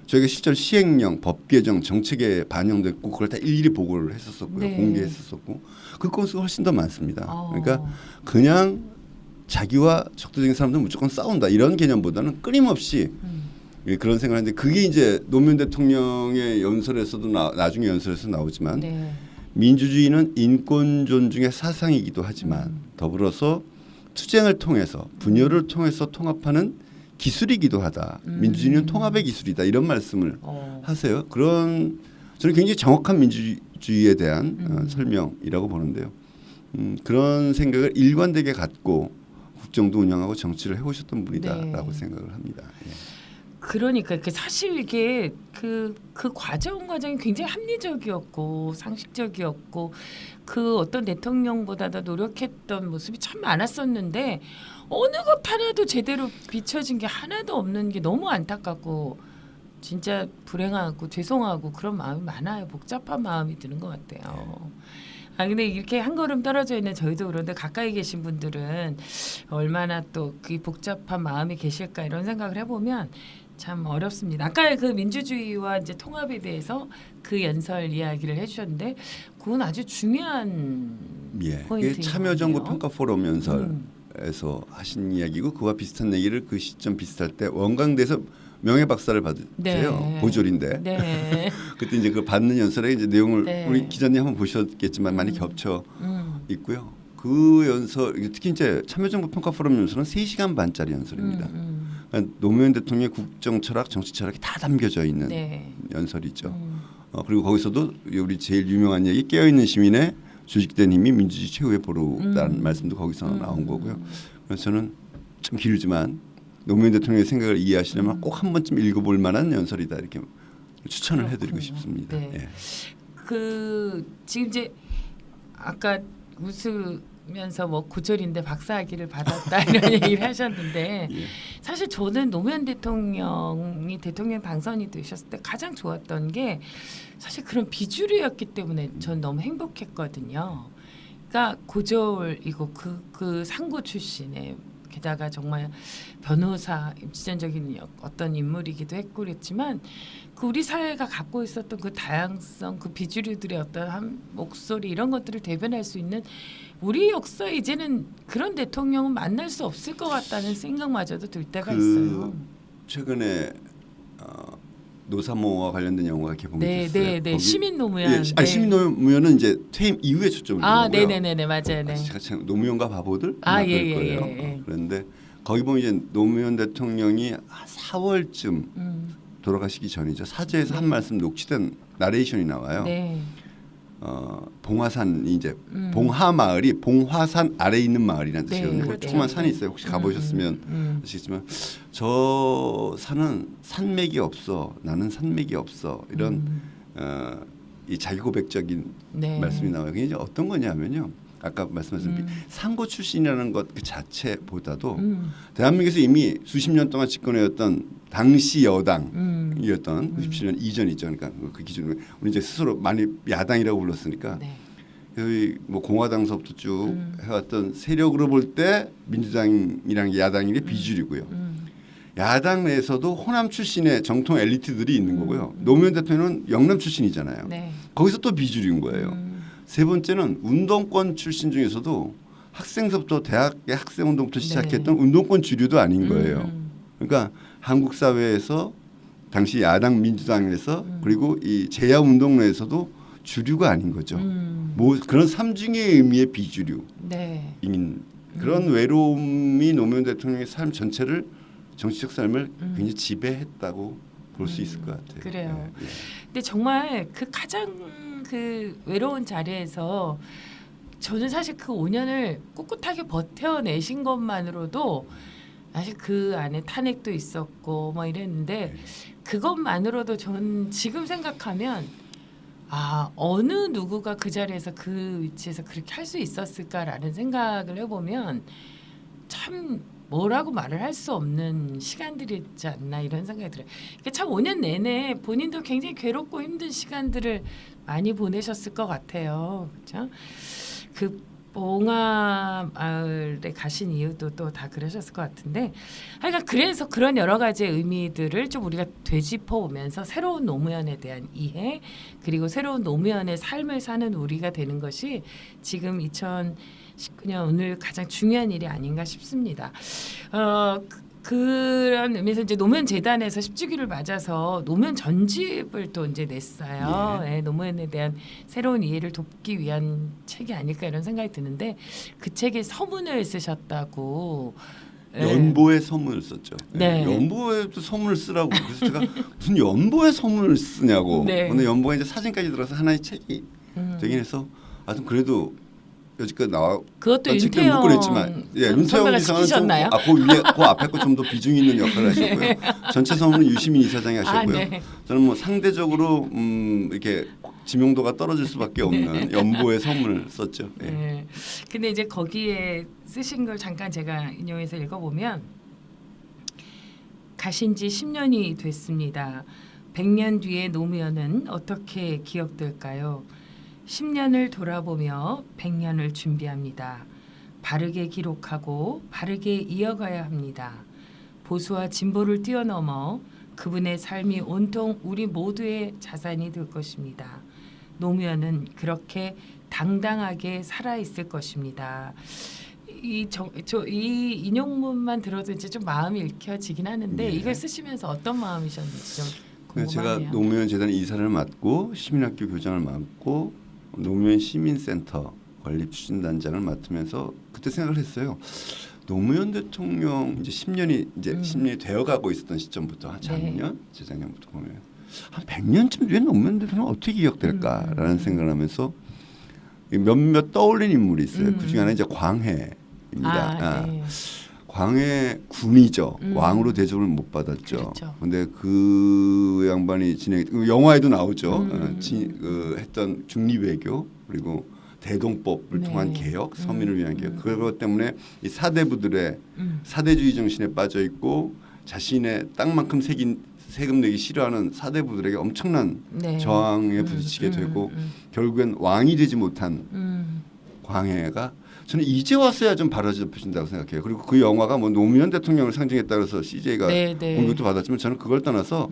저희가 실제로 시행령, 법 개정, 정책에 반영됐고 그걸 다 일일이 보고를 했었었고요,
네.
공개했었었고 그 건수가 훨씬 더 많습니다. 그러니까 그냥 자기와 적대적인 사람들은 무조건 싸운다 이런 개념보다는 끊임없이 그런 생각을 하는데 그게 이제 노무현 대통령의 연설에서도 나중에 연설에서 나오지만
네.
민주주의는 인권 존중의 사상이기도 하지만 더불어서 투쟁을 통해서 분열을 통해서 통합하는 기술이기도 하다. 민주주의는 통합의 기술이다. 이런 말씀을 하세요. 그런 저는 굉장히 정확한 민주주의에 대한 설명이라고 보는데요. 그런 생각을 일관되게 갖고 국정도 운영하고 정치를 해오셨던 분이다라고
네.
생각을 합니다. 예.
그러니까 그 사실 이게 그 과정이 굉장히 합리적이었고 상식적이었고 그 어떤 대통령보다도 노력했던 모습이 참 많았었는데 어느 것 하나도 제대로 비춰진 게 하나도 없는 게 너무 안타깝고 진짜 불행하고 죄송하고 그런 마음이 많아요. 복잡한 마음이 드는 것 같아요. 아 근데 이렇게 한 걸음 떨어져 있는 저희도 그런데 가까이 계신 분들은 얼마나 또 그 복잡한 마음이 계실까 이런 생각을 해보면 참 어렵습니다. 아까 그 민주주의와 이제 통합에 대해서 그 연설 이야기를 해주셨는데 그건 아주 중요한
예.
포인트인
이게 참여정부
것 같아요.
평가 포럼 연설에서 하신 이야기고 그와 비슷한 얘기를 그 시점 비슷할 때 원광대에서 명예 박사를 받으세요.
네.
고졸인데
네.
그때 이제 그 받는 연설의 이제 내용을
네.
우리 기자님 한번 보셨겠지만 많이 겹쳐 있고요. 그 연설 특히 이제 참여정부 평가 포럼 연설은 3시간 반짜리 연설입니다. 그러니까 노무현 대통령의 국정 철학, 정치 철학이 다 담겨져 있는
네.
연설이죠. 그리고 거기서도 우리 제일 유명한 얘기 깨어있는 시민의 조직된 힘이 민주주의 최후의 보루다는 말씀도 거기서 나온 거고요. 그래서 저는 좀 길지만 노무현 대통령의 생각을 이해하시려면 꼭 한 번쯤 읽어볼 만한 연설이다 이렇게 추천을
그렇군요.
해드리고 싶습니다.
네.
예.
그 지금 이제 아까 웃으면서 뭐 고졸인데 박사학위를 받았다 이런 얘기를 하셨는데
예.
사실 저는 노무현 대통령이 대통령 당선이 되셨을 때 가장 좋았던 게 사실 그런 비주류였기 때문에 전 너무 행복했거든요. 그러니까 고졸이고 그 상고 출신의 게다가 정말 변호사 입지전적인 어떤 인물이기도 했고 그랬지만 그 우리 사회가 갖고 있었던 그 다양성, 그 비주류들의 어떤 한 목소리 이런 것들을 대변할 수 있는 우리 역사에 이제는 그런 대통령은 만날 수 없을 것 같다는 생각마저도 들 때가 있어요.
최근에 노사모와 관련된 영화가 개봉이 됐어요.
네.
거기-
시민 노무현.
예,
네.
시민 노무현은 이제 퇴임 이후에 초점을 둔 거고요.
네네네 맞아요. 네.
제가 참 노무현과 바보들
아,
아마
예,
그럴
예,
거예요.
예, 예.
그런데 거기 보면 이제 노무현 대통령이 4월쯤 돌아가시기 전이죠. 사제에서 한 말씀 녹취된 나레이션이 나와요.
네.
봉화산이 이제 봉하 마을이 봉화산 아래에 있는 마을이라는
네,
뜻이거든요.
그렇죠.
조그만 산이 있어요. 혹시 가보셨으면 아시겠지만 저 산은 산맥이 없어. 나는 산맥이 없어. 이런 이 자기 고백적인
네.
말씀이 나와요. 그게 이제 어떤 거냐면요. 아까 말씀하신 상고 출신이라는 것 그 자체보다도 대한민국에서 이미 수십 년 동안 집권해왔던 당시 여당이었던 97년 이전이죠. 그러니까 그 기준으로 우리 이제 스스로 많이 야당이라고 불렀으니까
네.
여기 뭐 공화당서부터 쭉 해왔던 세력으로 볼 때 민주당이랑 야당이 비주류고요. 야당 내에서도 호남 출신의 정통 엘리트들이 있는 거고요. 노무현 대통령은 영남 출신이잖아요.
네.
거기서 또 비주류인 거예요. 세 번째는 운동권 출신 중에서도 학생서부터 대학의 학생운동부터 시작했던 운동권 주류도 아닌 거예요. 그러니까 한국 사회에서 당시 야당 민주당에서 그리고 이 제야운동 내에서도 주류가 아닌 거죠. 뭐 그런 삼중의 의미의 비주류인
네.
그런 외로움이 노무현 대통령의 삶 전체를 정치적 삶을 굉장히 지배했다고 볼 수 있을 것 같아요.
그래요.
예, 예.
근데 정말 그 가장 그 외로운 자리에서 저는 사실 그 5년을 꿋꿋하게 버텨내신 것만으로도 사실 그 안에 탄핵도 있었고 뭐 이랬는데 그것만으로도 저는 지금 생각하면 어느 누구가 그 자리에서 그 위치에서 그렇게 할 수 있었을까라는 생각을 해보면 참 뭐라고 말을 할 수 없는 시간들이지 않나 이런 생각이 들어요. 그러니까 참 5년 내내 본인도 굉장히 괴롭고 힘든 시간들을 많이 보내셨을 것 같아요. 그렇죠? 그 봉화 마을에 가신 이유도 또 다 그러셨을 것 같은데 하여간 그래서 그런 여러 가지의 의미들을 좀 우리가 되짚어 보면서 새로운 노무현에 대한 이해 그리고 새로운 노무현의 삶을 사는 우리가 되는 것이 지금 2019년 오늘 가장 중요한 일이 아닌가 싶습니다. 그런 의미에서 이제 노무현 재단에서 10주기를 맞아서 노무현 전집을 또 이제 냈어요. 예, 노무현에 대한 새로운 이해를 돕기 위한 책이 아닐까 이런 생각이 드는데 그 책에 서문을 쓰셨다고. 예.
연보에 서문을 썼죠.
네.
연보에도 서문을 쓰라고. 그래서 제가 무슨 연보에 서문을 쓰냐고.
네.
근데 연보에 이제 사진까지 들어서 하나의 책이 되긴 해서 하여튼 그래도 여지까지 나와.
그것도
직접
윤태영
묻고 그랬지만, 윤태영
선배가
이사는
시키셨나요?
그 위에, 그 앞에 거 좀 더 비중 있는 역할을 하셨고요. 전체 사무는 유시민 이사장이 하셨고요.
네.
저는 뭐 상대적으로 이렇게 지명도가 떨어질 수밖에 없는 연보의 선문을 썼죠. 예.
네. 근데 이제 거기에 쓰신 걸 잠깐 제가 인용해서 읽어보면 가신 지 10년이 됐습니다. 100년 뒤의 노무현은 어떻게 기억될까요? 10년을 돌아보며 100년을 준비합니다. 바르게 기록하고 바르게 이어가야 합니다. 보수와 진보를 뛰어넘어 그분의 삶이 온통 우리 모두의 자산이 될 것입니다. 노무현은 그렇게 당당하게 살아 있을 것입니다. 이 인용문만 들어도 이제 좀 마음이 읽혀지긴 하는데
네.
이걸 쓰시면서 어떤 마음이셨는지 좀
제가
궁금하네요.
노무현 재단 이사를 맡고 시민학교 교장을 맡고 노무현 시민센터 건립 추진단장을 맡으면서 그때 생각을 했어요. 노무현 대통령 이제 10년이 이제 10년이 되어가고 있었던 시점부터 한 작년, 재작년부터 보면 한 100년쯤 뒤에 노무현 대통령 어떻게 기억될까라는 생각을 하면서 몇몇 떠올린 인물이 있어요. 그 중에 하나 이제 광해입니다.
네.
광해 군이죠. 왕으로 대접을 못 받았죠.
그렇죠.
근데 그 양반이 영화에도 나오죠. 했던 중립외교 그리고 대동법을
네.
통한 개혁, 서민을 위한 개혁. 그것 때문에 이 사대부들의 사대주의 정신에 빠져 있고 자신의 땅만큼 세금 내기 싫어하는 사대부들에게 엄청난
네.
저항에 부딪히게 되고 결국엔 왕이 되지 못한 광해가 저는 이제 와서야 좀 바로잡혀진다고 생각해요. 그리고 그 영화가 뭐 노무현 대통령을 상징했다 그래서 CJ가
네, 네.
공격도 받았지만 저는 그걸 떠나서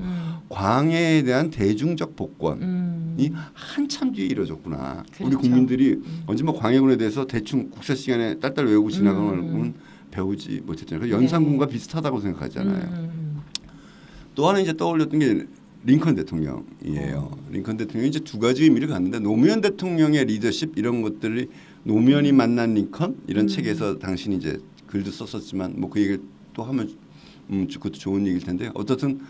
광해에 대한 대중적 복권이 한참 뒤에 이루어졌구나.
그렇죠.
우리 국민들이 언제 뭐 광해군에 대해서 대충 국사 시간에 딸딸 외우고 지나가는 배우지 못했잖아요. 그래서 연산군과 비슷하다고 생각하잖아요. 또 하나 이제 떠올렸던 게 링컨 대통령이에요. 링컨 대통령이 이제 두 가지 의미를 갖는데 노무현 대통령의 리더십 이런 것들이 노무현이 만난 링컨 이런 책에서 당신이 이제 글도 썼었지만 뭐 그 얘기를 또 하면 그것도 좋은 얘기일 텐데 어떻든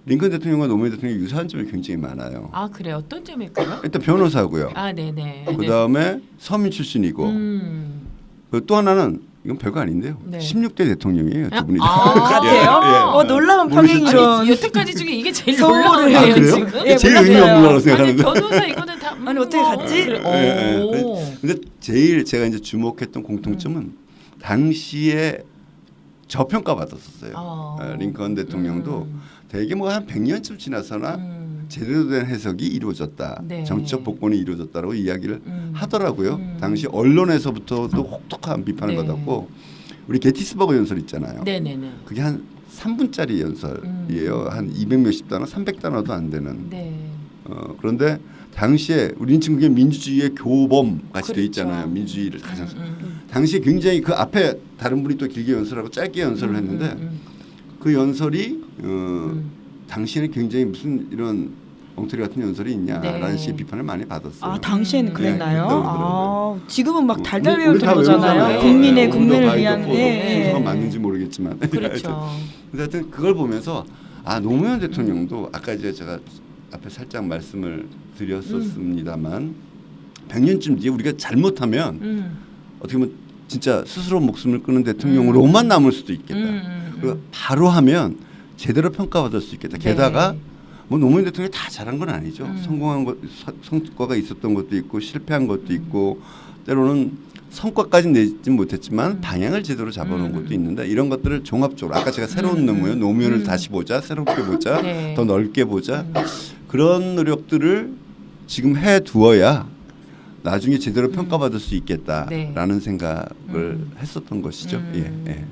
링컨 대통령과 노무현 대통령이 유사한 점이 굉장히 많아요.
아 그래 어떤 점일까요?
일단 변호사고요.
아 네네.
그 다음에 서민 출신이고 그리고 또 하나는 이건 별거 아닌데요.
네.
16대 대통령이에요. 두 분이.
같아요? 놀라운
모르셨죠?
평행이론.
여태까지 중에 이게 제일
소문을
놀라운
아,
거예요
그래요?
지금.
예,
제일
몰랐어요.
의미 없는 거라고
아니
생각하는데.
변호사 이거는 다
아니, 어떻게 갔지?
그래.
예,
오.
예. 근데 제일 제가 이제 주목했던 공통점은 당시에 저평가 받았었어요. 링컨 대통령도 되게 뭐 한 100년쯤 지나서나 제대로 된 해석이 이루어졌다.
네.
정치적 복권이 이루어졌다라고 이야기를 하더라고요. 당시 언론에서부터도 혹독한 비판을
네.
받았고 우리 게티스버그 연설 있잖아요.
네네네.
그게 한 3분짜리 연설이에요. 한 200몇십 단어, 300단어도 안 되는.
네.
그런데 당시에 우리는 지금 그게 민주주의의 교범 같이 돼
그렇죠.
있잖아요. 민주주의를 가장 당시에 굉장히 그 앞에 다른 분이 또 길게 연설하고 짧게 연설을 했는데 그 연설이 당시에는 굉장히 무슨 이런 엉터리 같은 연설이 있냐라는
네.
식의 비판을 많이 받았어요.
아 당시에는 그랬나요?
그랬다고
아 지금은 막 달달
우리
외울
다
정도잖아요.
외우잖아요.
국민의
네.
국민을 위한
순서가 맞는지 모르겠지만
그렇죠.
근데 하여튼 그걸 보면서 아 노무현 대통령도 아까 이제 제가 앞에 살짝 말씀을 드렸었습니다만 100년쯤 뒤에 우리가 잘못하면 어떻게 보면 진짜 스스로 목숨을 끊은 대통령으로만 남을 수도 있겠다. 그리고 바로 하면 제대로 평가받을 수 있겠다.
네.
게다가 뭐 노무현 대통령이 다 잘한 건 아니죠. 성공한 것, 성과가 있었던 것도 있고 실패한 것도 있고 때로는 성과까지는 내지 못했지만 방향을 제대로 잡아놓은 것도 있는데 이런 것들을 종합적으로 아까 제가 새로운 노무현을 다시 보자, 새롭게 보자,
네.
더 넓게 보자 그런 노력들을 지금 해두어야 나중에 제대로 평가받을 수 있겠다라는 생각을 했었던 것이죠. 예.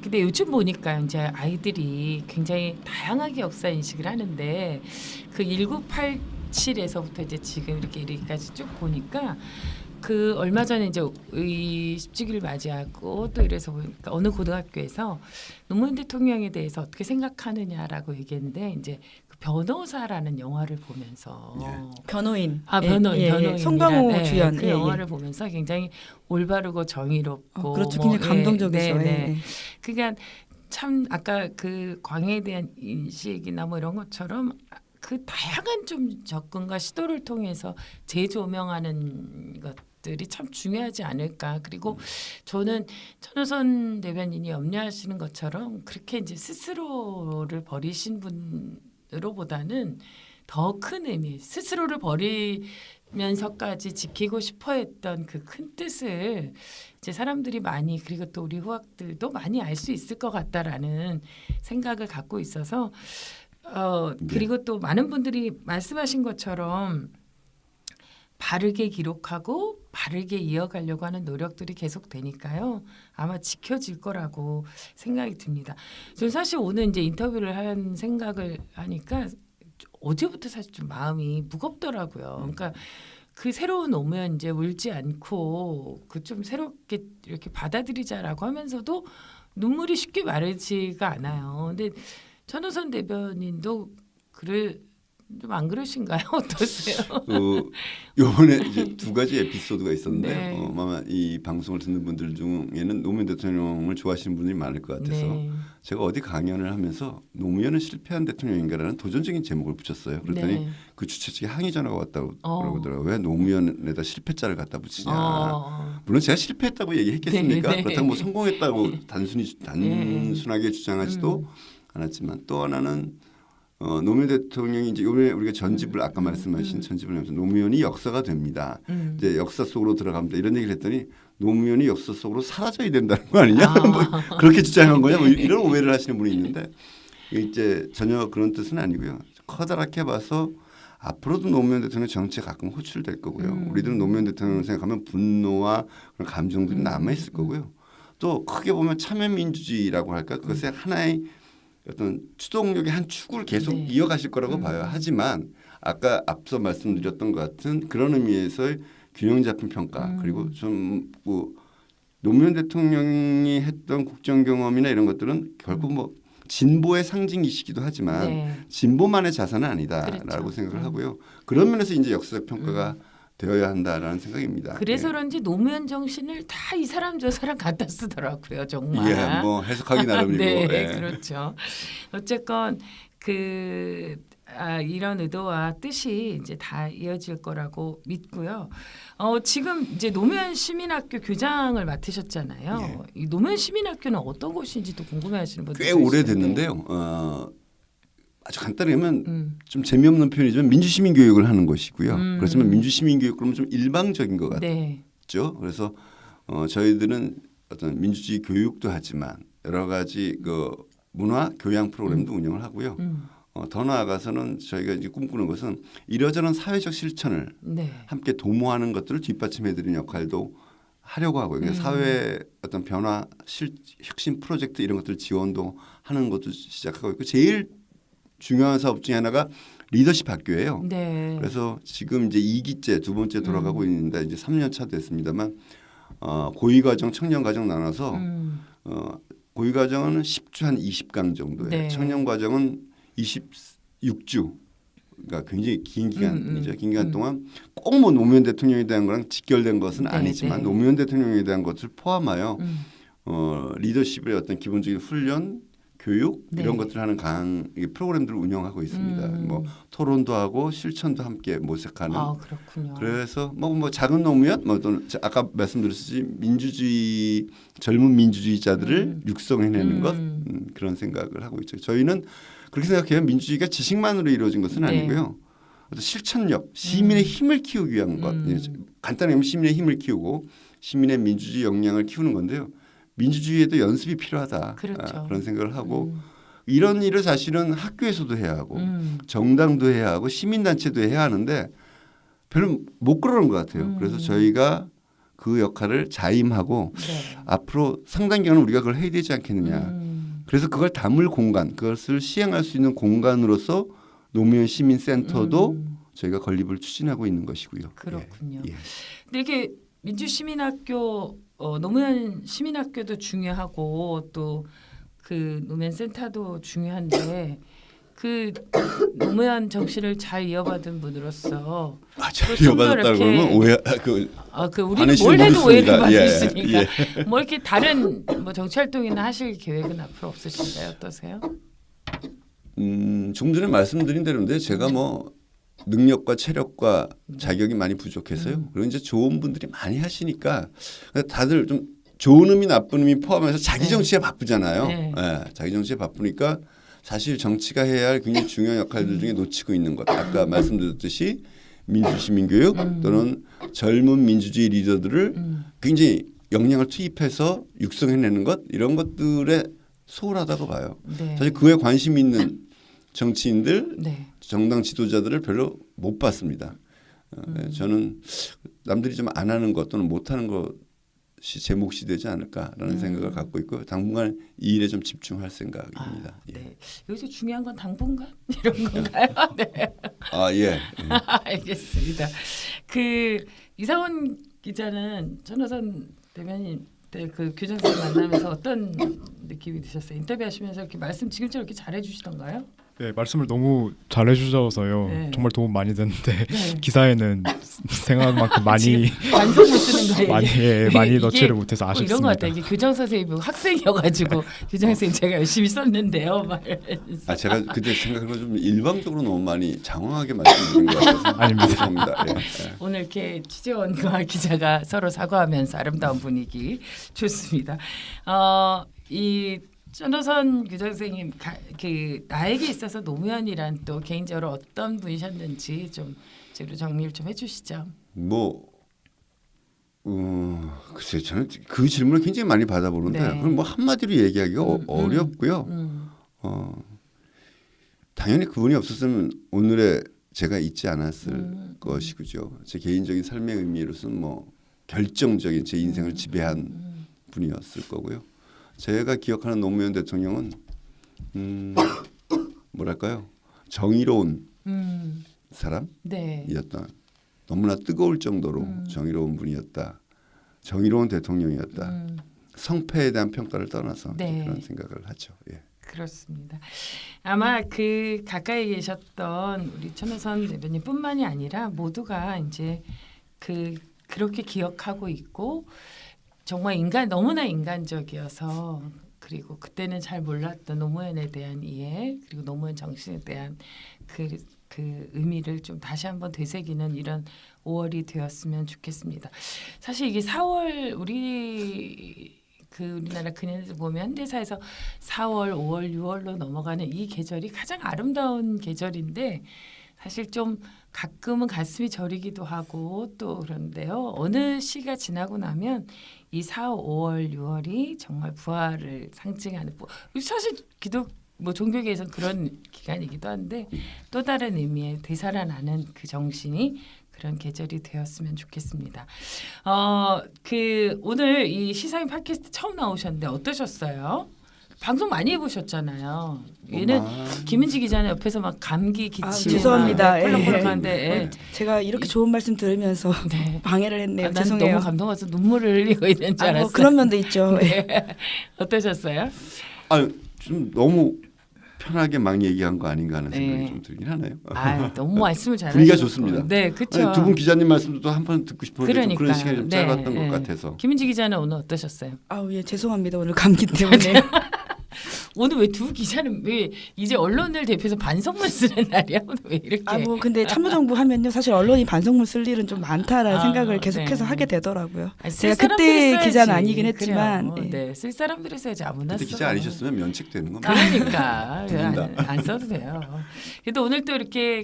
근데 요즘 보니까 이제 아이들이 굉장히 다양하게 역사 인식을 하는데 그 1987에서부터 이제 지금 이렇게 이르기까지 쭉 보니까 그 얼마 전에 이제 이 10주기를 맞이하고 또 이래서 보니까 어느 고등학교에서 노무현 대통령에 대해서 어떻게 생각하느냐라고 얘기했는데 이제 그 변호사라는 영화를 보면서
변호인.
변호인
송강호 주연.
그 영화를 보면서 굉장히 올바르고 정의롭고
그렇죠.
뭐,
굉장히 감동적이죠.
그러니까 참 아까 그 광해에 대한 인식이나 뭐 이런 것처럼 그 다양한 좀 접근과 시도를 통해서 재조명하는 것 것들이 참 중요하지 않을까. 그리고 저는 천호선 대변인이 염려하시는 것처럼 그렇게 이제 스스로를 버리신 분으로보다는 더 큰 의미, 스스로를 버리면서까지 지키고 싶어했던 그 큰 뜻을 이제 사람들이 많이, 그리고 또 우리 후학들도 많이 알 수 있을 것 같다라는 생각을 갖고 있어서 그리고 또 많은 분들이 말씀하신 것처럼 바르게 기록하고 바르게 이어가려고 하는 노력들이 계속 되니까요. 아마 지켜질 거라고 생각이 듭니다. 저는 사실 오늘 이제 인터뷰를 한 생각을 하니까 어제부터 사실 좀 마음이 무겁더라고요. 그러니까 그 새로운 오면 이제 울지 않고 그 좀 새롭게 이렇게 받아들이자라고 하면서도 눈물이 쉽게 마르지가 않아요. 근데 천호선 대변인도 좀 안 그러신가요? 어떠세요?
요번에 이제 두 가지 에피소드가 있었는데
네.
아마 이 방송을 듣는 분들 중에는 노무현 대통령을 좋아하시는 분들이 많을 것 같아서
네.
제가 어디 강연을 하면서 노무현은 실패한 대통령인가라는 도전적인 제목을 붙였어요. 그랬더니
네.
그 주최 측에 항의 전화가 왔다고 그러더라고요. 왜 노무현에다 실패자를 갖다 붙이냐. 물론 제가 실패했다고 얘기했겠습니까?
네, 네.
그렇다고 뭐 성공했다고 단순하게 주장하지도 않았지만 또 하나는 노무현 대통령이 이제 요번에 우리가 전집을 아까 말씀하신 전집을 하면서 노무현이 역사가 됩니다. 이제 역사 속으로 들어갑니다. 이런 얘기를 했더니 노무현이 역사 속으로 사라져야 된다는 거 아니냐? 뭐 그렇게 주장한 거냐? 뭐 이런 오해를 하시는 분이 있는데 이제 전혀 그런 뜻은 아니고요. 커다랗게 봐서 앞으로도 노무현 대통령 정치에 가끔 호출될 거고요. 우리들은 노무현 대통령을 생각하면 분노와 그런 감정들이 남아 있을 거고요. 또 크게 보면 참여민주주의라고 할까? 그것의 하나의 어떤 추동력의 한 축을 계속
네.
이어가실 거라고 봐요. 하지만 아까 앞서 말씀드렸던 것 같은 그런 의미에서의 균형 잡힌 평가 그리고 좀 노무현 대통령이 했던 국정 경험이나 이런 것들은 결국 뭐 진보의 상징이시기도 하지만
네.
진보만의 자산은 아니다라고
그렇죠.
생각을 하고요. 그런 면에서 이제 역사적 평가가 되어야 한다라는 생각입니다.
그래서
예.
그런지 노무현 정신을 다 이 사람 저 사람 갖다 쓰더라고요. 정말.
예, 뭐 해석하기 나름이고.
네,
예.
그렇죠. 어쨌건 이런 의도와 뜻이 이제 다 이어질 거라고 믿고요. 지금 이제 노무현 시민학교 교장을 맡으셨잖아요.
예.
이 노무현 시민학교는 어떤 곳인지도 궁금해하시는 분들
꽤 오래됐는데요. 아주 간단히 하면
음.
좀 재미없는 표현이지만 민주시민 교육을 하는 것이고요. 그렇지만 민주시민 교육 그러면 좀 일방적인 것
네.
같죠. 그래서 저희들은 어떤 민주주의 교육도 하지만 여러 가지 그 문화 교양 프로그램도 운영을 하고요. 더 나아가서는 저희가 이제 꿈꾸는 것은 이러저런 사회적 실천을
네.
함께 도모하는 것들을 뒷받침해드리는 역할도 하려고 하고요. 그러니까 사회 어떤 변화, 혁신 프로젝트 이런 것들 지원도 하는 것도 시작하고 있고 제일 중요한 사업 중에 하나가 리더십 학교예요.
네.
그래서 지금 이제 2기째 두 번째 돌아가고 있는데 이제 3년 차 됐습니다만 고위과정, 청년과정 나눠서 고위과정은 10주 한 20강 정도예요.
네.
청년과정은 26주. 그러니까 굉장히 긴 기간이죠. 긴 기간 동안 꼭 뭐 노무현 대통령에 대한 거랑 직결된 것은
네,
아니지만
네.
노무현 대통령에 대한 것을 포함하여 리더십의 어떤 기본적인 훈련, 교육
네.
이런 것들을 하는 프로그램들을 운영하고 있습니다. 뭐 토론도 하고 실천도 함께 모색하는.
아, 그렇군요.
그래서 뭐 작은 노무현, 뭐 또는 아까 말씀드렸듯이 민주주의 젊은 민주주의자들을 육성해내는 것 그런 생각을 하고 있죠. 저희는 그렇게 생각해요. 민주주의가 지식만으로 이루어진 것은
네.
아니고요. 어떤 실천력, 시민의 힘을 키우기 위한 것. 간단히 하면 시민의 힘을 키우고 시민의 민주주의 역량을 키우는 건데요. 민주주의에도 연습이 필요하다.
그렇죠.
그런 생각을 하고 이런 일을 사실은 학교에서도 해야 하고
음.
정당도 해야 하고 시민단체도 해야 하는데 별로 못 그러는 것 같아요. 그래서 저희가 그 역할을 자임하고
네.
앞으로 상당 기간은 우리가 그걸 해야 되지 않겠느냐. 그래서 그걸 담을 공간, 그것을 시행할 수 있는 공간으로서 노무현 시민센터도 저희가 건립을 추진하고 있는 것이고요.
그렇군요.
예.
근데 이게 민주시민학교 노무현 시민학교도 중요하고 또 그 노무현 센터도 중요한데 그 노무현 정신을 잘 이어받은 분으로서
잘
좀더
이어받았다
이렇게-
그러면 오해
우리는
화내시는
뭘 해도
분이
오해를
있습니다. 예,
받으시니까 뭐 이렇게 다른 뭐 정치 활동이나 하실 계획은 앞으로 없으신가요? 어떠세요?
좀 전에 말씀드린 대로인데 제가 뭐 능력과 체력과 자격이 많이 부족해서요. 그리고 이제 좋은 분들이 많이 하시니까 다들 좀 좋은 의미 나쁜 의미 포함해서 자기 정치에 바쁘잖아요.
네.
예, 자기 정치에 바쁘니까 사실 정치가 해야 할 굉장히 중요한 역할들 중에 놓치고 있는 것. 아까 말씀드렸듯이 민주시민교육 또는 젊은 민주주의 리더들을 굉장히 역량을 투입해서 육성해내는 것 이런 것들에 소홀하다고 봐요.
네.
사실 그에 관심 있는 정치인들,
네.
정당 지도자들을 별로 못 봤습니다. 저는 남들이 좀 안 하는 것 또는 못 하는 것이 제 몫이 되지 않을까라는 생각을 갖고 있고 당분간 이 일에 좀 집중할 생각입니다. 예.
네. 여기서 중요한 건 당분간 이런 건가요? 네.
아 예.
알겠습니다. 그 이상원 기자는 전호선 대변인 때 그 규정선 만나면서 어떤 느낌이 드셨어요? 인터뷰하시면서 이렇게 말씀 지금처럼 이렇게 잘해주시던가요?
네, 말씀을 너무 잘해주셔서요.
네.
정말 도움 많이 됐는데
네.
기사에는 생각만큼 많이
완성 못 쓰는 거예요.
많이
이게
많이 넣지를 못해서
뭐
아쉽습니다.
이런 것 같아요. 이게 교장 선생님이 학생이어가지고 교장 선생님 제가 열심히 썼는데요. 막 이러면서.
아 제가 그때 생각한 건 좀 일방적으로 너무 많이 장황하게 말씀드린 것 같아서
아닙니다.
죄송합니다. 예.
오늘 이렇게 취재원과 기자가 서로 사과하면서 아름다운 분위기 좋습니다. 이 전호선 교장 선생님 그 나에게 있어서 노무현이란 또 개인적으로 어떤 분이셨는지 좀 제로 정리를 좀 해주시죠.
뭐 글쎄요 저는 그 질문을 굉장히 많이 받아보는데
네.
그럼 뭐 한마디로 얘기하기가 어렵고요. 당연히 그분이 없었으면 오늘의 제가 있지 않았을 것이고죠. 제 개인적인 삶의 의미로서는 뭐 결정적인 제 인생을 지배한 분이었을 거고요. 제가 기억하는 노무현 대통령은 뭐랄까요 정의로운
네.
사람이었다. 너무나 뜨거울 정도로 정의로운 분이었다. 정의로운 대통령이었다. 성패에 대한 평가를 떠나서
네.
그런 생각을 하죠. 예.
그렇습니다. 아마 그 가까이 계셨던 우리 천호선 대변인뿐만이 아니라 모두가 이제 그렇게 기억하고 있고 정말 너무나 인간적이어서 그리고 그때는 잘 몰랐던 노무현에 대한 이해 그리고 노무현 정신에 대한 그 의미를 좀 다시 한번 되새기는 이런 5월이 되었으면 좋겠습니다. 사실 이게 4월 우리나라 근현에서 보면 현대사에서 4월, 5월, 6월로 넘어가는 이 계절이 가장 아름다운 계절인데 사실 좀 가끔은 가슴이 저리기도 하고 또 그런데요. 어느 시가 지나고 나면 이 4, 5월, 6월이 정말 부활을 상징하는 사실 종교계에서는 그런 기간이기도 한데 또 다른 의미의 되살아나는 그 정신이 그런 계절이 되었으면 좋겠습니다. 오늘 이 시사인 팟캐스트 처음 나오셨는데 어떠셨어요? 방송 많이 해보셨잖아요. 얘는 김은지 기자는 옆에서 막 감기 기침
죄송합니다.
펄렁펄렁한데
제가 이렇게 좋은 말씀 들으면서
네.
방해를 했네요.
난
죄송해요.
너무 감동해서 눈물을 흘리고 있는 줄 알았어요.
그런 면도 있죠.
네. 어떠셨어요?
좀 너무 편하게 막 얘기한 거 아닌가 하는 생각이
네.
좀 들긴 하네요.
너무 말씀을 잘하셨고
분위기가 좋습니다.
네, 그렇죠.
두 분 기자님 말씀도 또 한 번 듣고 싶었는데
그러니까요.
그런 시간이 좀
네,
짧았던
네.
것 같아서.
김은지 기자는 오늘 어떠셨어요?
예, 죄송합니다. 오늘 감기 때문에.
오늘 왜 두 기자는 왜 이제 언론을 대표해서 반성문 쓰는 날이야? 오늘 왜 이렇게?
근데 참여정부 하면요. 사실 언론이 반성문 쓸 일은 좀 많다라는 생각을 계속해서
네.
하게 되더라고요.
쓸
제가
사람들이
그때
써야지.
기자는 아니긴 했지만.
그래요.
예.
네, 쓸 사람들이 써야지 아무나
그때
써.
기자 아니셨으면 면책되는 겁니다.
그러니까
두 분 다.
안 써도 돼요. 그래도 오늘 또 이렇게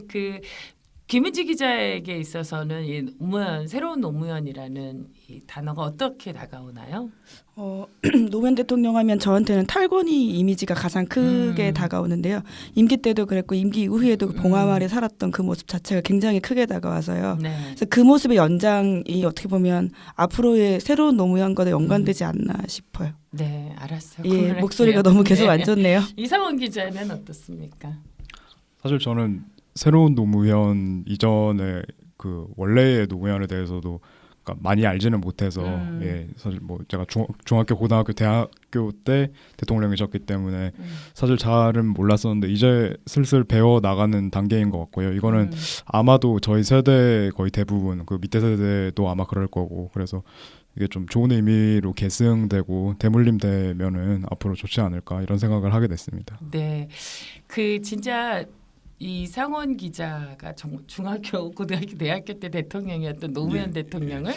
김은지 기자에게 있어서는 이 새로운 노무현이라는 이 단어가 어떻게 다가오나요?
노무현 대통령 하면 저한테는 탈권위 이미지가 가장 크게 다가오는데요. 임기 때도 그랬고 임기 이후에도 봉화 마을에 살았던 그 모습 자체가 굉장히 크게 다가와서요.
네.
그래서 그 모습의 연장이 어떻게 보면 앞으로의 새로운 노무현과도 연관되지 않나 싶어요.
네, 알았어요.
예,
그만할게요.
목소리가 너무 계속 안 좋네요.
이상원 기자는 어떻습니까?
사실 저는 새로운 노무현 이전에 그 원래의 노무현에 대해서도 그러니까 많이 알지는 못해서 사실 뭐 제가 중학교, 고등학교, 대학교 때 대통령이셨기 때문에 사실 잘은 몰랐었는데 이제 슬슬 배워 나가는 단계인 것 같고요. 이거는 아마도 저희 세대 거의 대부분 그 밑에 세대도 아마 그럴 거고 그래서 이게 좀 좋은 의미로 계승되고 대물림되면은 앞으로 좋지 않을까 이런 생각을 하게 됐습니다.
네, 진짜 이상원 기자가 중학교, 고등학교, 대학교 때 대통령이었던 노무현 대통령을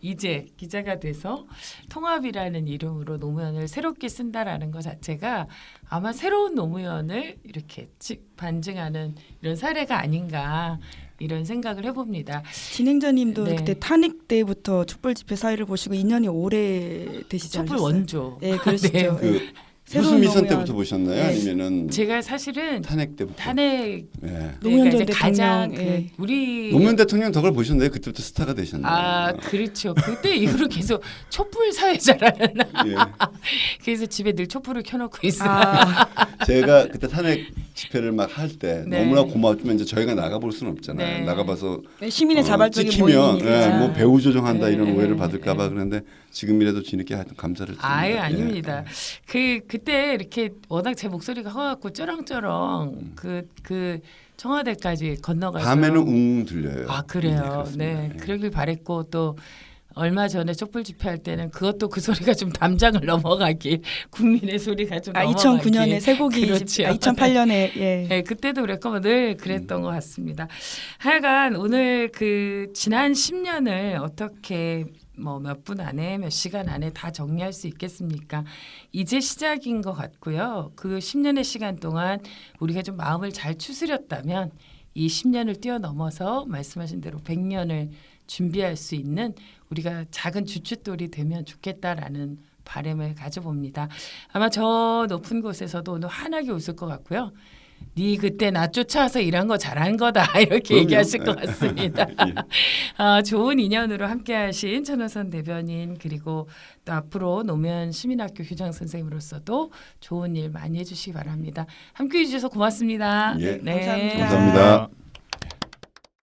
이제 기자가 돼서 통합이라는 이름으로 노무현을 새롭게 쓴다라는 것 자체가 아마 새로운 노무현을 이렇게 반증하는 이런 사례가 아닌가 이런 생각을 해봅니다.
진행자님도
네.
그때 탄핵 때부터 촛불 집회 사회를 보시고 2년이 오래 되시지
촛불
않으셨어요?
원조.
네, 그러시죠.
그
새로운
무슨 미선
노무현.
때부터 보셨나요?
네.
아니면은
제가 사실은
탄핵 때부터?
탄핵
네.
노무현 전
이제 가장
대통령, 예.
우리
노무현 대통령 덕을 보셨나요? 그때부터 스타가 되셨나요?
아 그렇죠. 그때 이후로 계속 촛불 사회자라는
예.
그래서 집에 늘 촛불을 켜놓고 있어요.
아,
제가 그때 탄핵 집회를 막 할 때
네.
너무나 고마웠지만 이제 저희가 나가볼 수는 없잖아요.
네.
나가봐서
네, 시민의 자발적인
찍히면
모임이니까.
뭐 배후 조종한다
네,
이런
네,
오해를
네,
받을까봐
네.
그런데 지금이라도 뒤늦게 하여튼 감사를 드립니다.
아유
예.
아닙니다. 그때 이렇게 워낙 제 목소리가 커갖고 쩌렁쩌렁 그 청와대까지 건너가서
밤에는 웅 들려요.
아 그래요.
그렇습니다.
네,
예.
그러길 바랬고 또 얼마 전에 촛불 집회할 때는 그것도 그 소리가 좀 담장을 넘어가길 국민의 소리가 좀
아,
넘어가길
2009년에 쇠고기,
그렇죠.
2008년에 예.
네, 그때도 그랬고 뭐늘 그랬던 것 같습니다. 하여간 오늘 그 지난 10년을 어떻게 뭐 몇 분 안에 몇 시간 안에 다 정리할 수 있겠습니까? 이제 시작인 것 같고요. 그 10년의 시간 동안 우리가 좀 마음을 잘 추스렸다면 이 10년을 뛰어넘어서 말씀하신 대로 100년을 준비할 수 있는 우리가 작은 주춧돌이 되면 좋겠다라는 바람을 가져봅니다. 아마 저 높은 곳에서도 오늘 환하게 웃을 것 같고요. 네 그때 나 쫓아와서 일한 거 잘한 거다 이렇게
그럼요.
얘기하실 것 같습니다.
예.
좋은 인연으로 함께하신 천호선 대변인 그리고 또 앞으로 노무현 시민학교 교장 선생님으로서도 좋은 일 많이 해주시기 바랍니다. 함께해 주셔서 고맙습니다.
예.
네.
감사합니다.
감사합니다.